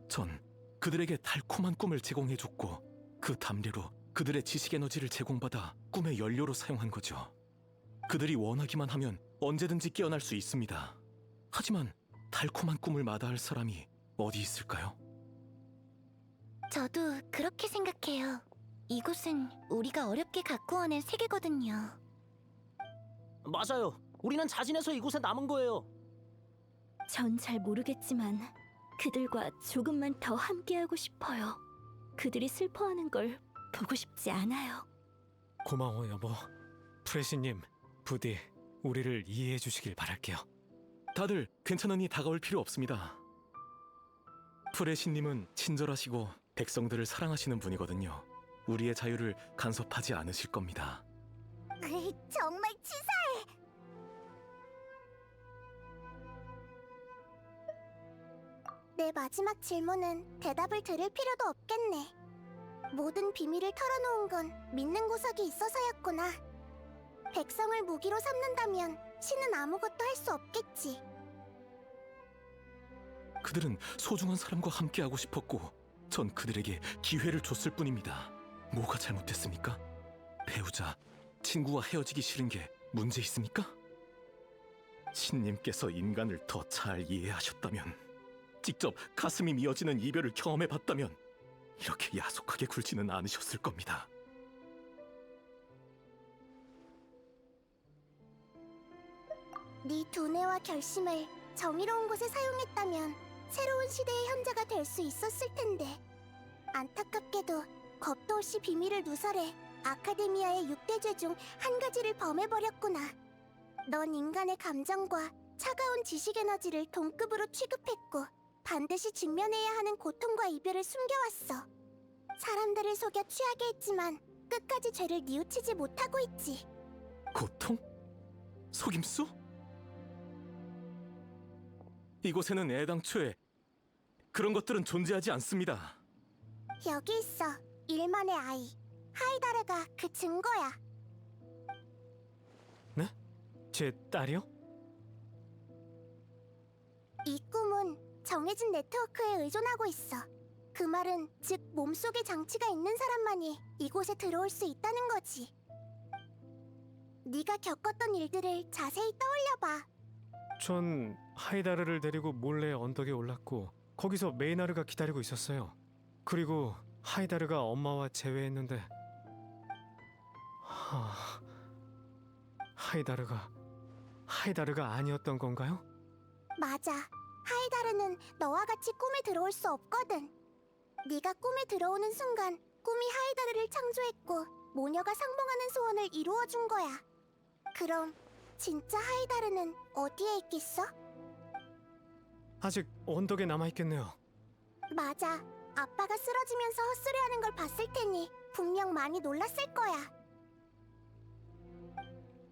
전 그들에게 달콤한 꿈을 제공해줬고 그 담례로 그들의 지식 에너지를 제공받아 꿈의 연료로 사용한 거죠. 그들이 원하기만 하면 언제든지 깨어날 수 있습니다. 하지만 달콤한 꿈을 마다할 사람이 어디 있을까요? 저도 그렇게 생각해요. 이곳은 우리가 어렵게 가꾸어낸 세계거든요. 맞아요. 우리는 자진해서 이곳에 남은 거예요. 전 잘 모르겠지만 그들과 조금만 더 함께하고 싶어요. 그들이 슬퍼하는 걸 보고 싶지 않아요. 고마워 여보. 프레시님, 부디 우리를 이해해 주시길 바랄게요. 다들 괜찮으니 다가올 필요 없습니다. 프레시님은 친절하시고 백성들을 사랑하시는 분이거든요. 우리의 자유를 간섭하지 않으실 겁니다. 정말 치사해. 내 마지막 질문은 대답을 들을 필요도 없겠네. 모든 비밀을 털어놓은 건 믿는 구석이 있어서였구나. 백성을 무기로 삼는다면 신은 아무것도 할 수 없겠지. 그들은 소중한 사람과 함께하고 싶었고 전 그들에게 기회를 줬을 뿐입니다. 뭐가 잘못됐습니까? 배우자, 친구와 헤어지기 싫은 게 문제 있습니까? 신님께서 인간을 더 잘 이해하셨다면, 직접 가슴이 미어지는 이별을 경험해봤다면 이렇게 야속하게 굴지는 않으셨을 겁니다. 네 두뇌와 결심을 정의로운 곳에 사용했다면 새로운 시대의 현자가 될 수 있었을 텐데, 안타깝게도 겁도 없이 비밀을 누설해 아카데미아의 6대죄 중 한 가지를 범해버렸구나. 넌 인간의 감정과 차가운 지식 에너지를 동급으로 취급했고 반드시 직면해야 하는 고통과 이별을 숨겨왔어. 사람들을 속여 취하게 했지만 끝까지 죄를 뉘우치지 못하고 있지. 고통? 속임수? 이곳에는 애당초에 그런 것들은 존재하지 않습니다. 여기 있어. 일만의 아이. 하이다르가 그 증거야. 네? 제 딸이요? 이 꿈은 정해진 네트워크에 의존하고 있어. 그 말은 즉 몸속에 장치가 있는 사람만이 이곳에 들어올 수 있다는 거지. 네가 겪었던 일들을 자세히 떠올려봐. 전 하이다르를 데리고 몰래 언덕에 올랐고 거기서 메이나르가 기다리고 있었어요. 그리고 하이다르가 엄마와 재회했는데 하이다르가 아니었던 건가요? 맞아. 하이다르는 너와 같이 꿈에 들어올 수 없거든. 네가 꿈에 들어오는 순간 꿈이 하이다르를 창조했고 모녀가 상봉하는 소원을 이루어준 거야. 그럼 진짜 하이다르는 어디에 있겠어? 아직 언덕에 남아있겠네요. 맞아. 아빠가 쓰러지면서 헛소리하는 걸 봤을 테니 분명 많이 놀랐을 거야.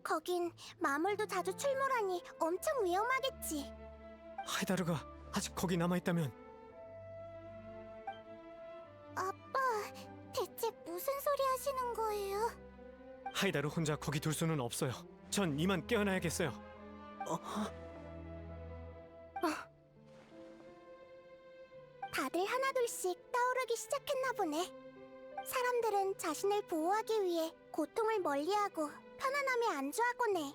거긴 마물도 자주 출몰하니 엄청 위험하겠지. 하이다르가 아직 거기 남아있다면 아빠, 대체 무슨 소리 하시는 거예요? 하이다르 혼자 거기 둘 수는 없어요. 전 이만 깨어나야겠어요. 다들 하나둘씩 떠오르기 시작했나 보네. 사람들은 자신을 보호하기 위해 고통을 멀리하고 편안함에 안주하곤 해.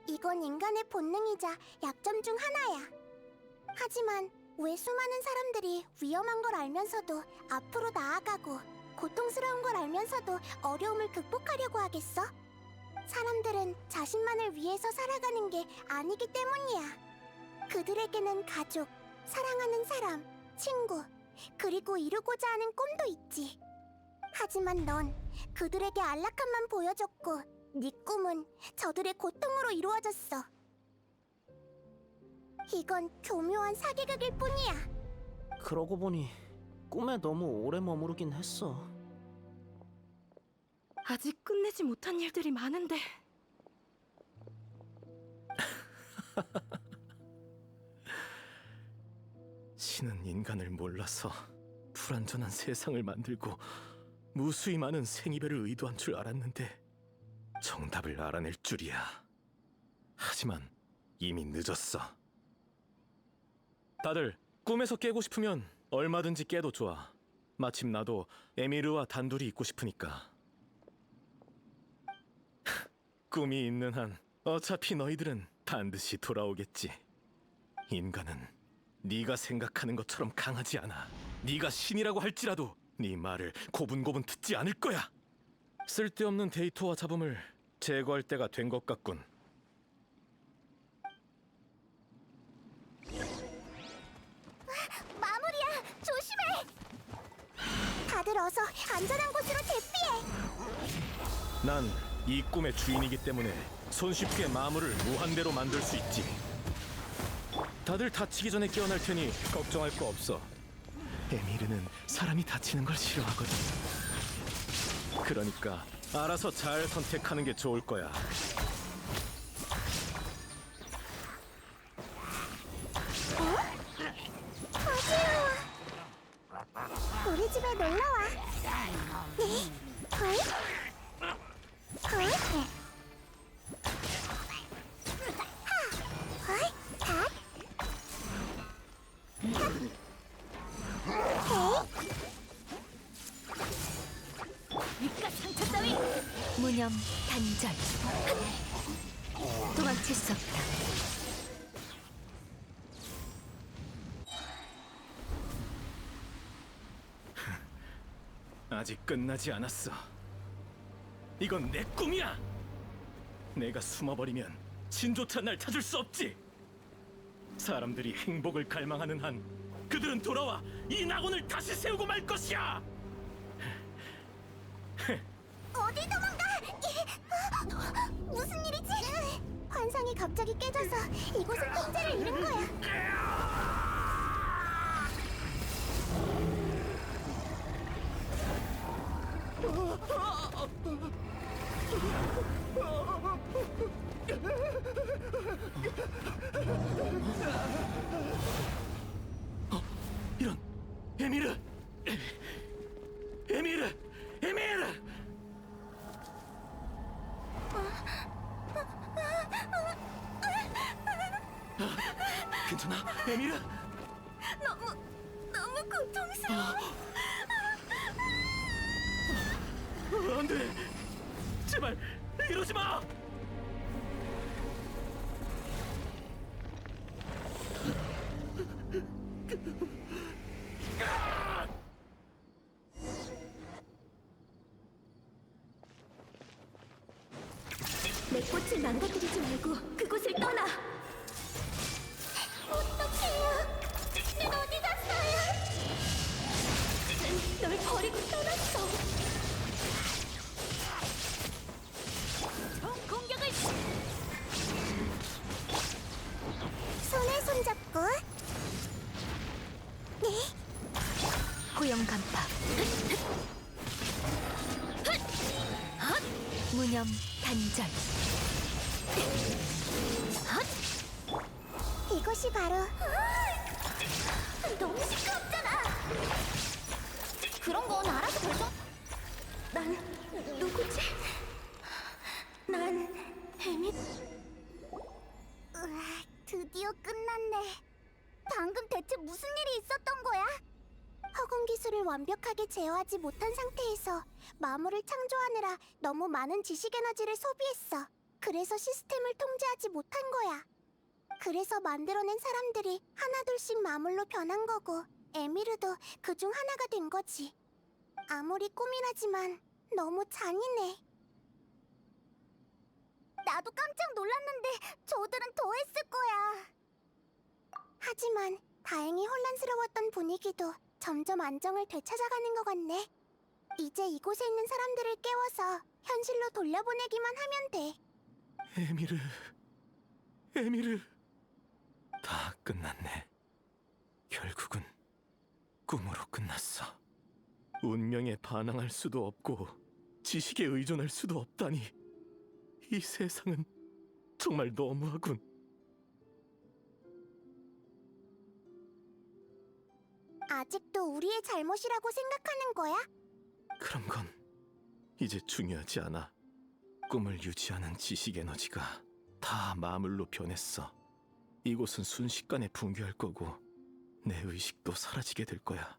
이건 인간의 본능이자 약점 중 하나야. 하지만 왜 수많은 사람들이 위험한 걸 알면서도 앞으로 나아가고 고통스러운 걸 알면서도 어려움을 극복하려고 하겠어? 사람들은 자신만을 위해서 살아가는 게 아니기 때문이야. 그들에게는 가족, 사랑하는 사람, 친구, 그리고 이루고자 하는 꿈도 있지. 하지만 넌 그들에게 안락함만 보여줬고 네 꿈은 저들의 고통으로 이루어졌어. 이건 교묘한 사기극일 뿐이야. 그러고 보니 꿈에 너무 오래 머무르긴 했어. 아직 끝내지 못한 일들이 많은데. 신은 인간을 몰라서 불완전한 세상을 만들고 무수히 많은 생이별을 의도한 줄 알았는데 정답을 알아낼 줄이야. 하지만 이미 늦었어. 다들 꿈에서 깨고 싶으면 얼마든지 깨도 좋아. 마침 나도 에미르와 단둘이 있고 싶으니까. 꿈이 있는 한 어차피 너희들은 반드시 돌아오겠지. 인간은 네가 생각하는 것처럼 강하지 않아. 네가 신이라고 할지라도 네 말을 고분고분 듣지 않을 거야. 쓸데없는 데이터와 잡음을 제거할 때가 된 것 같군. 마무리야, 조심해. 다들 어서 안전한 곳으로 대피해. 난 이 꿈의 주인이기 때문에 손쉽게 마물을 무한대로 만들 수 있지. 다들 다치기 전에 깨어날 테니 걱정할 거 없어. 에미르는 사람이 다치는 걸 싫어하거든. 그러니까 알아서 잘 선택하는 게 좋을 거야. 어지러워. 우리 집에 놀러와. 네, 헐? 헐? 하, 헐? 닷? 입가 상처 따위 무념 단절. 도망칠 수 없다. 아직 끝나지 않았어. 이건 내 꿈이야. 내가 숨어버리면 신조차 날 찾을 수 없지. 사람들이 행복을 갈망하는 한 그들은 돌아와 이 낙원을 다시 세우고 말 것이야. 어디 도망가? 무슨 일이지? 환상이 갑자기 깨져서 이곳은 통제를 잃은 거야. 이런, 에미르! 에미르! 에미르! 괜찮아, 에미르? 너무 고통스러워. 안 돼! 제발 이러지 마! 내 꽃을 망가뜨리지 말고 그곳을 떠나. 어떡해요? 넌 어디 갔어요? 널 버리고 떠났어. 공격을 손에 손잡고. 네, 고용 간파. 무념 단절. 이것이 바로. 너무 시끄럽잖아. 그런 건 알아서 결정. 난 누구지? 난 에미. 으아, 드디어 끝났네. 방금 대체 무슨 일이 있었던 거야? 허공 기술을 완벽하게 제어하지 못한 상태에서 마물을 창조하느라 너무 많은 지식 에너지를 소비했어. 그래서 시스템을 통제하지 못한 거야. 그래서 만들어낸 사람들이 하나둘씩 마물로 변한 거고, 에미르도 그중 하나가 된 거지. 아무리 꿈이라지만 너무 잔인해. 나도 깜짝 놀랐는데 저들은 더 했을 거야. 하지만 다행히 혼란스러웠던 분위기도 점점 안정을 되찾아가는 것 같네. 이제 이곳에 있는 사람들을 깨워서 현실로 돌려보내기만 하면 돼. 에미르, 에미르. 다 끝났네. 결국은 꿈으로 끝났어. 운명에 반항할 수도 없고 지식에 의존할 수도 없다니. 이 세상은 정말 너무하군. 아직도 우리의 잘못이라고 생각하는 거야? 그런 건 이제 중요하지 않아. 꿈을 유지하는 지식 에너지가 다 마물로 변했어. 이곳은 순식간에 붕괴할 거고 내 의식도 사라지게 될 거야.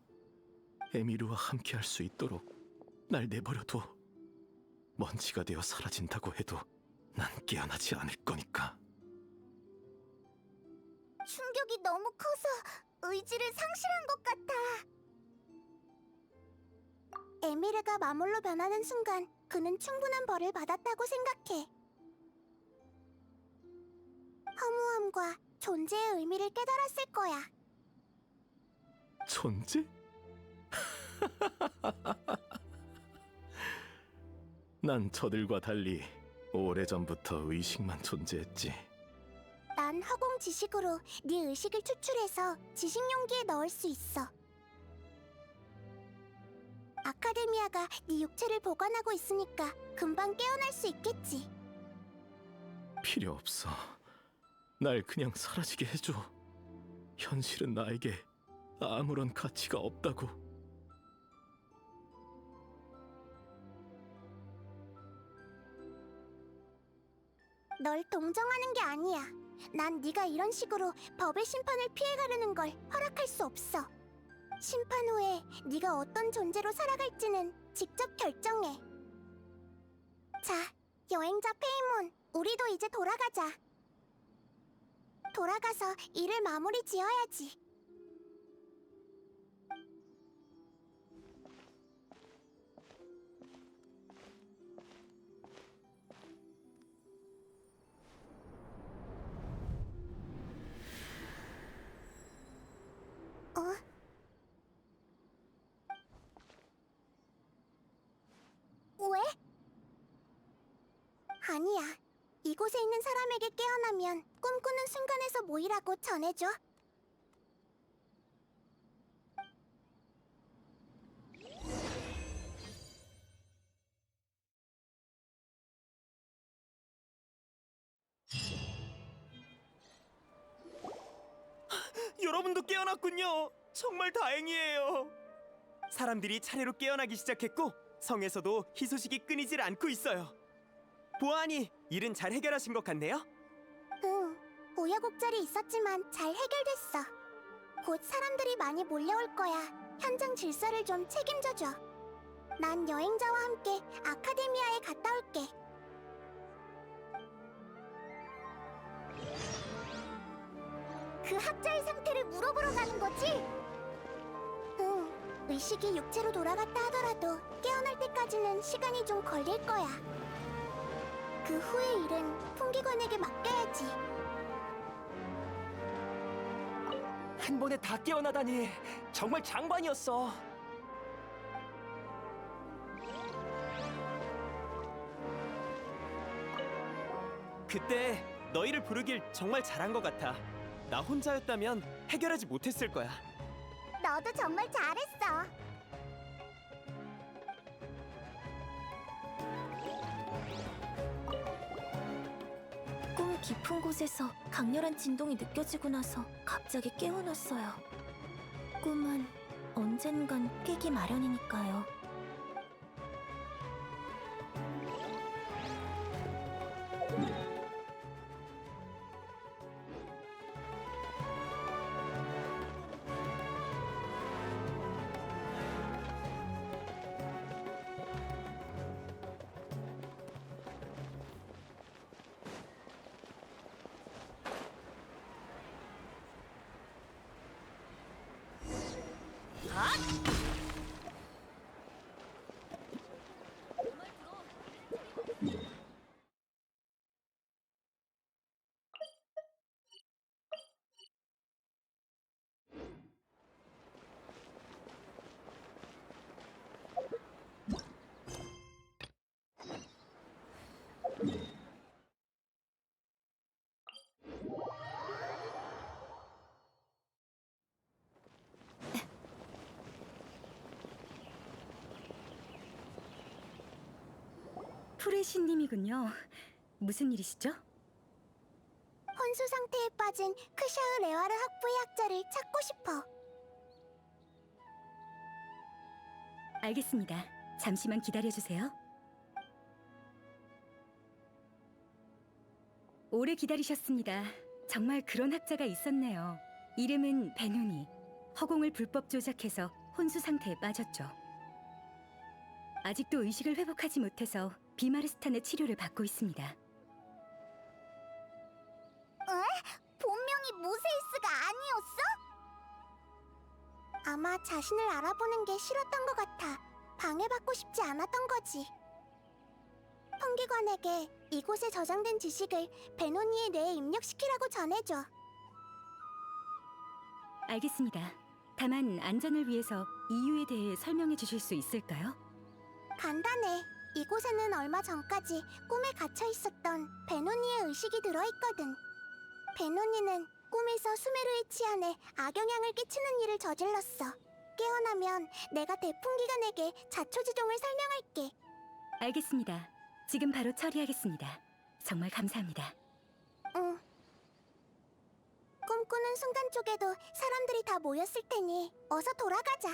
에미르와 함께 할 수 있도록 날 내버려둬. 먼지가 되어 사라진다고 해도 난 깨어나지 않을 거니까. 충격이 너무 커서 의지를 상실한 것 같아. 에미르가 마물로 변하는 순간 그는 충분한 벌을 받았다고 생각해. 허무함과 존재의 의미를 깨달았을 거야. 존재? 난 저들과 달리 오래전부터 의식만 존재했지. 난 허공 지식으로 네 의식을 추출해서 지식 용기에 넣을 수 있어. 아카데미아가 네 육체를 보관하고 있으니까 금방 깨어날 수 있겠지. 필요 없어. 날 그냥 사라지게 해줘. 현실은 나에게 아무런 가치가 없다고. 널 동정하는 게 아니야. 난 네가 이런 식으로 법의 심판을 피해가려는 걸 허락할 수 없어. 심판 후에 네가 어떤 존재로 살아갈지는 직접 결정해. 자, 여행자 페이몬, 우리도 이제 돌아가자. 돌아가서 일을 마무리 지어야지. 왜? 아니야. 이곳에 있는 사람에게 깨어나면 꿈꾸는 순간에서 모이라고 전해줘. 여러분도 깨어났군요. 정말 다행이에요. 사람들이 차례로 깨어나기 시작했고 성에서도 희소식이 끊이질 않고 있어요. 보아하니 일은 잘 해결하신 것 같네요. 응, 우여곡절이 있었지만 잘 해결됐어. 곧 사람들이 많이 몰려올 거야. 현장 질서를 좀 책임져줘. 난 여행자와 함께 아카데미아에 갔다 올게. 그 학자의 상태를 물어보러 가는 거지? 응, 의식이 육체로 돌아갔다 하더라도 깨어날 때까지는 시간이 좀 걸릴 거야. 그 후의 일은 풍기관에게 맡겨야지. 한 번에 다 깨어나다니 정말 장관이었어. 그때 너희를 부르길 정말 잘한 것 같아. 나 혼자였다면 해결하지 못했을 거야. 너도 정말 잘했어. 꿈 깊은 곳에서 강렬한 진동이 느껴지고 나서 갑자기 깨어났어요. 꿈은 언젠간 깨기 마련이니까요. 프레시님이군요. 무슨 일이시죠? 혼수 상태에 빠진 크샤흐 레와르 학부의 학자를 찾고 싶어. 알겠습니다. 잠시만 기다려주세요. 오래 기다리셨습니다. 정말 그런 학자가 있었네요. 이름은 베누니. 허공을 불법 조작해서 혼수 상태에 빠졌죠. 아직도 의식을 회복하지 못해서 비마르스탄의 치료를 받고 있습니다. 에? 본명이 모세이스가 아니었어? 아마 자신을 알아보는 게 싫었던 것 같아. 방해받고 싶지 않았던 거지. 통기관에게 이곳에 저장된 지식을 베노니의 뇌에 입력시키라고 전해줘. 알겠습니다. 다만 안전을 위해서 이유에 대해 설명해 주실 수 있을까요? 간단해. 이곳에는 얼마 전까지 꿈에 갇혀 있었던 베노니의 의식이 들어있거든. 베노니는 꿈에서 수메르의 치안에 악영향을 끼치는 일을 저질렀어. 깨어나면 내가 대풍기관에게 자초지종을 설명할게. 알겠습니다. 지금 바로 처리하겠습니다. 정말 감사합니다. 응. 꿈꾸는 순간 쪽에도 사람들이 다 모였을 테니 어서 돌아가자.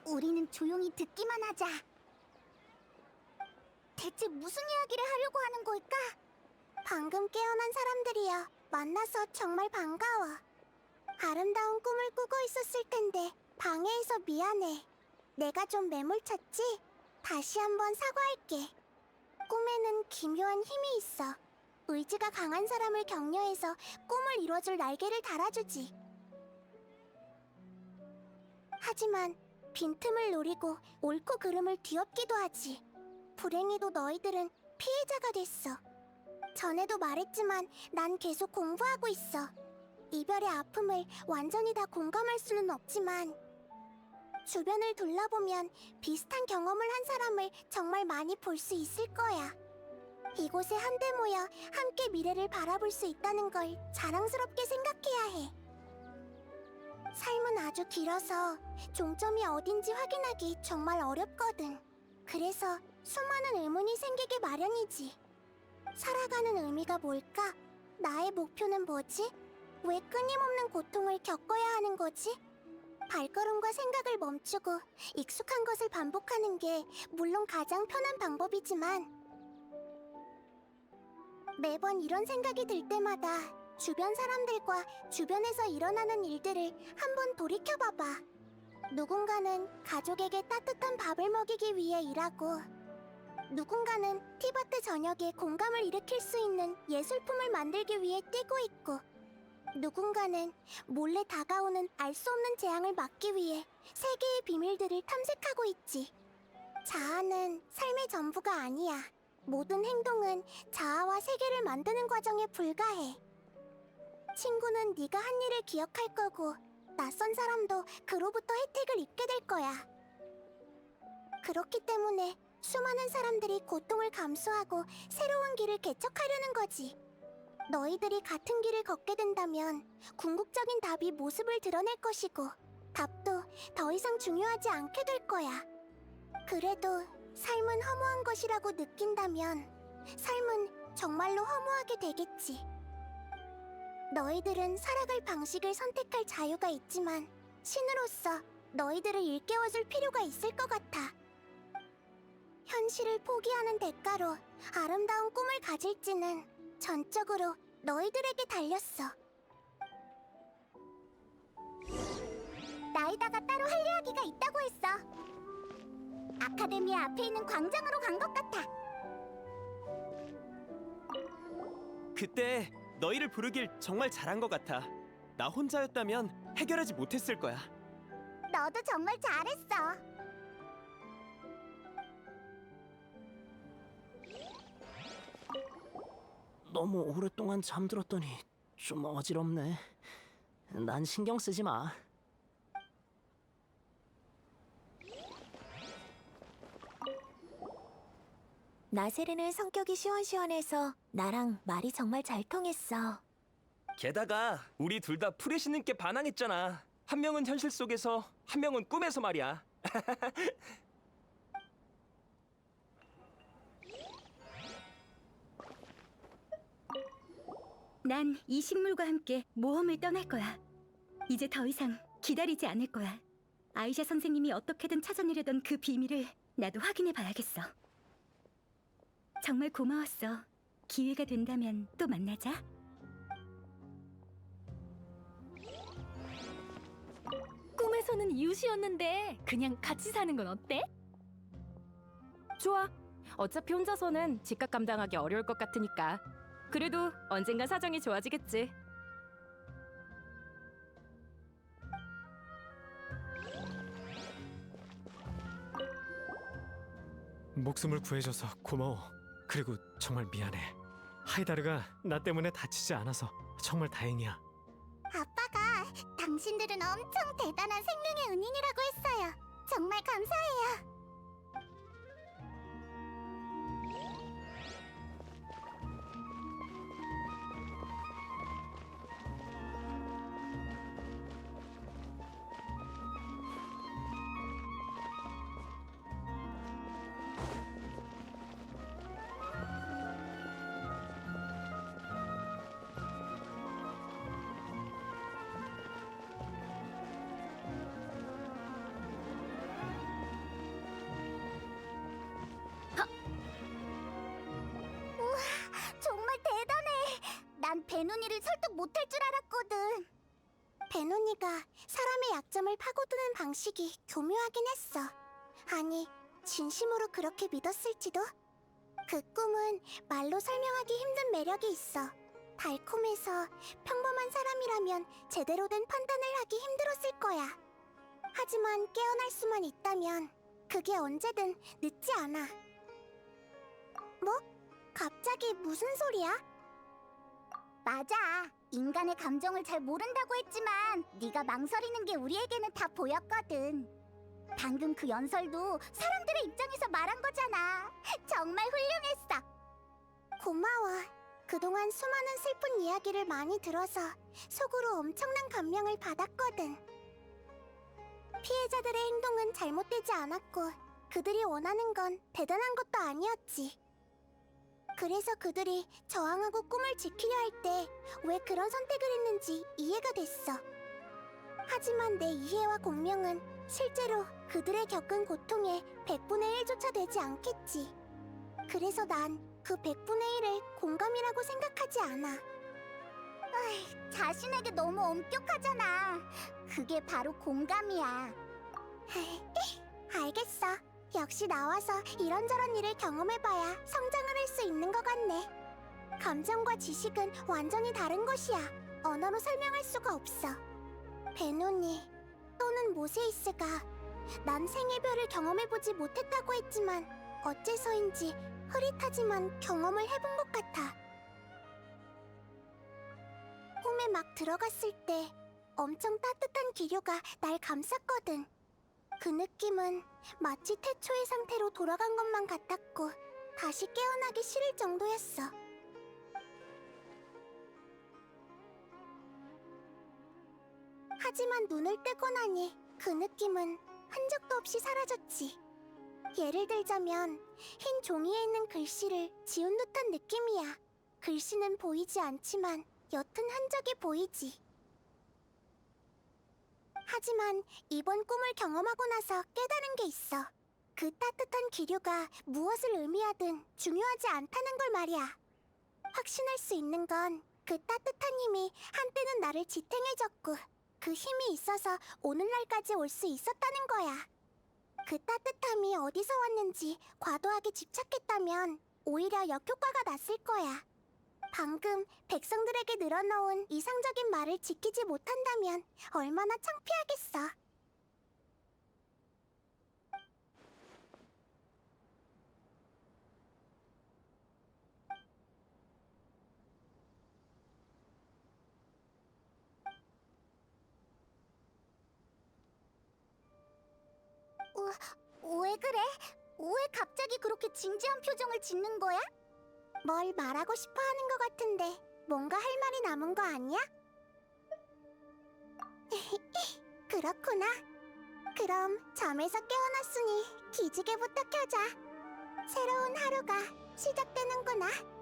우리는 조용히 듣기만 하자. 대체 무슨 이야기를 하려고 하는 걸까? 방금 깨어난 사람들이야. 만나서 정말 반가워. 아름다운 꿈을 꾸고 있었을 텐데 방해해서 미안해. 내가 좀 매몰쳤지? 다시 한번 사과할게. 꿈에는 기묘한 힘이 있어. 의지가 강한 사람을 격려해서 꿈을 이뤄줄 날개를 달아주지. 하지만 빈틈을 노리고 옳고 그름을 뒤엎기도 하지. 불행히도 너희들은 피해자가 됐어. 전에도 말했지만 난 계속 공부하고 있어. 이별의 아픔을 완전히 다 공감할 수는 없지만 주변을 둘러보면 비슷한 경험을 한 사람을 정말 많이 볼 수 있을 거야. 이곳에 한데 모여 함께 미래를 바라볼 수 있다는 걸 자랑스럽게 생각해야 해. 삶은 아주 길어서 종점이 어딘지 확인하기 정말 어렵거든. 그래서 수많은 의문이 생기기 마련이지. 살아가는 의미가 뭘까? 나의 목표는 뭐지? 왜 끊임없는 고통을 겪어야 하는 거지? 발걸음과 생각을 멈추고 익숙한 것을 반복하는 게 물론 가장 편한 방법이지만 매번 이런 생각이 들 때마다 주변 사람들과 주변에서 일어나는 일들을 한번 돌이켜봐봐. 누군가는 가족에게 따뜻한 밥을 먹이기 위해 일하고 누군가는 티바트 전역에 공감을 일으킬 수 있는 예술품을 만들기 위해 뛰고 있고 누군가는 몰래 다가오는 알 수 없는 재앙을 막기 위해 세계의 비밀들을 탐색하고 있지. 자아는 삶의 전부가 아니야. 모든 행동은 자아와 세계를 만드는 과정에 불과해. 친구는 네가 한 일을 기억할 거고 낯선 사람도 그로부터 혜택을 입게 될 거야. 그렇기 때문에 수많은 사람들이 고통을 감수하고 새로운 길을 개척하려는 거지. 너희들이 같은 길을 걷게 된다면 궁극적인 답이 모습을 드러낼 것이고 답도 더 이상 중요하지 않게 될 거야. 그래도 삶은 허무한 것이라고 느낀다면 삶은 정말로 허무하게 되겠지. 너희들은 살아갈 방식을 선택할 자유가 있지만 신으로서 너희들을 일깨워줄 필요가 있을 것 같아. 현실을 포기하는 대가로 아름다운 꿈을 가질지는 전적으로 너희들에게 달렸어. 나이다가 따로 할 이야기가 있다고 했어. 아카데미 앞에 있는 광장으로 간 것 같아. 그때 너희를 부르길 정말 잘한 것 같아. 나 혼자였다면 해결하지 못했을 거야. 너도 정말 잘했어. 너무 오랫동안 잠들었더니 좀 어지럽네. 난 신경 쓰지 마. 나세르는 성격이 시원시원해서 나랑 말이 정말 잘 통했어. 게다가 우리 둘 다 프레시님께 반항했잖아. 한 명은 현실 속에서, 한 명은 꿈에서 말이야. 난 이 식물과 함께 모험을 떠날 거야. 이제 더 이상 기다리지 않을 거야. 아이샤 선생님이 어떻게든 찾아내려던 그 비밀을 나도 확인해 봐야겠어. 정말 고마웠어. 기회가 된다면 또 만나자. 꿈에서는 이웃이었는데 그냥 같이 사는 건 어때? 좋아. 어차피 혼자서는 집값 감당하기 어려울 것 같으니까. 그래도 언젠가 사정이 좋아지겠지. 목숨을 구해줘서 고마워. 그리고 정말 미안해. 하이다르가 나 때문에 다치지 않아서 정말 다행이야. 아빠가 당신들은 엄청 대단한 생명의 은인이라고 했어요. 정말 감사해요. 정말 대단해. 난 베누니를 설득 못할 줄 알았거든. 베누니가 사람의 약점을 파고드는 방식이 교묘하긴 했어. 아니, 진심으로 그렇게 믿었을지도? 그 꿈은 말로 설명하기 힘든 매력이 있어. 달콤해서 평범한 사람이라면 제대로 된 판단을 하기 힘들었을 거야. 하지만 깨어날 수만 있다면 그게 언제든 늦지 않아. 뭐? 갑자기 무슨 소리야? 맞아. 인간의 감정을 잘 모른다고 했지만 네가 망설이는 게 우리에게는 다 보였거든. 방금 그 연설도 사람들의 입장에서 말한 거잖아. 정말 훌륭했어. 고마워. 그동안 수많은 슬픈 이야기를 많이 들어서 속으로 엄청난 감명을 받았거든. 피해자들의 행동은 잘못되지 않았고 그들이 원하는 건 대단한 것도 아니었지. 그래서 그들이 저항하고 꿈을 지키려 할 때 왜 그런 선택을 했는지 이해가 됐어. 하지만 내 이해와 공명은 실제로 그들의 겪은 고통의 100분의 1조차 되지 않겠지. 그래서 난 그 100분의 1을 공감이라고 생각하지 않아. 자신에게 너무 엄격하잖아. 그게 바로 공감이야. 알겠어. 역시 나와서 이런저런 일을 경험해봐야 성장을 할 수 있는 것 같네. 감정과 지식은 완전히 다른 것이야. 언어로 설명할 수가 없어. 베노니 또는 모세이스가 난 생애별을 경험해보지 못했다고 했지만 어째서인지 흐릿하지만 경험을 해본 것 같아. 꿈에 막 들어갔을 때 엄청 따뜻한 기류가 날 감쌌거든. 그 느낌은 마치 태초의 상태로 돌아간 것만 같았고 다시 깨어나기 싫을 정도였어. 하지만 눈을 뜨고 나니 그 느낌은 흔적도 없이 사라졌지. 예를 들자면 흰 종이에 있는 글씨를 지운 듯한 느낌이야. 글씨는 보이지 않지만 옅은 흔적이 보이지. 하지만 이번 꿈을 경험하고 나서 깨달은 게 있어. 그 따뜻한 기류가 무엇을 의미하든 중요하지 않다는 걸 말이야. 확신할 수 있는 건 그 따뜻한 힘이 한때는 나를 지탱해줬고 그 힘이 있어서 오늘날까지 올 수 있었다는 거야. 그 따뜻함이 어디서 왔는지 과도하게 집착했다면 오히려 역효과가 났을 거야. 방금 백성들에게 늘어놓은 이상적인 말을 지키지 못한다면 얼마나 창피하겠어. 왜 그래? 왜 갑자기 그렇게 진지한 표정을 짓는 거야? 뭘 말하고 싶어 하는 것 같은데 뭔가 할 말이 남은 거 아니야? 그렇구나. 그럼 잠에서 깨어났으니 기지개부터 켜자. 새로운 하루가 시작되는구나.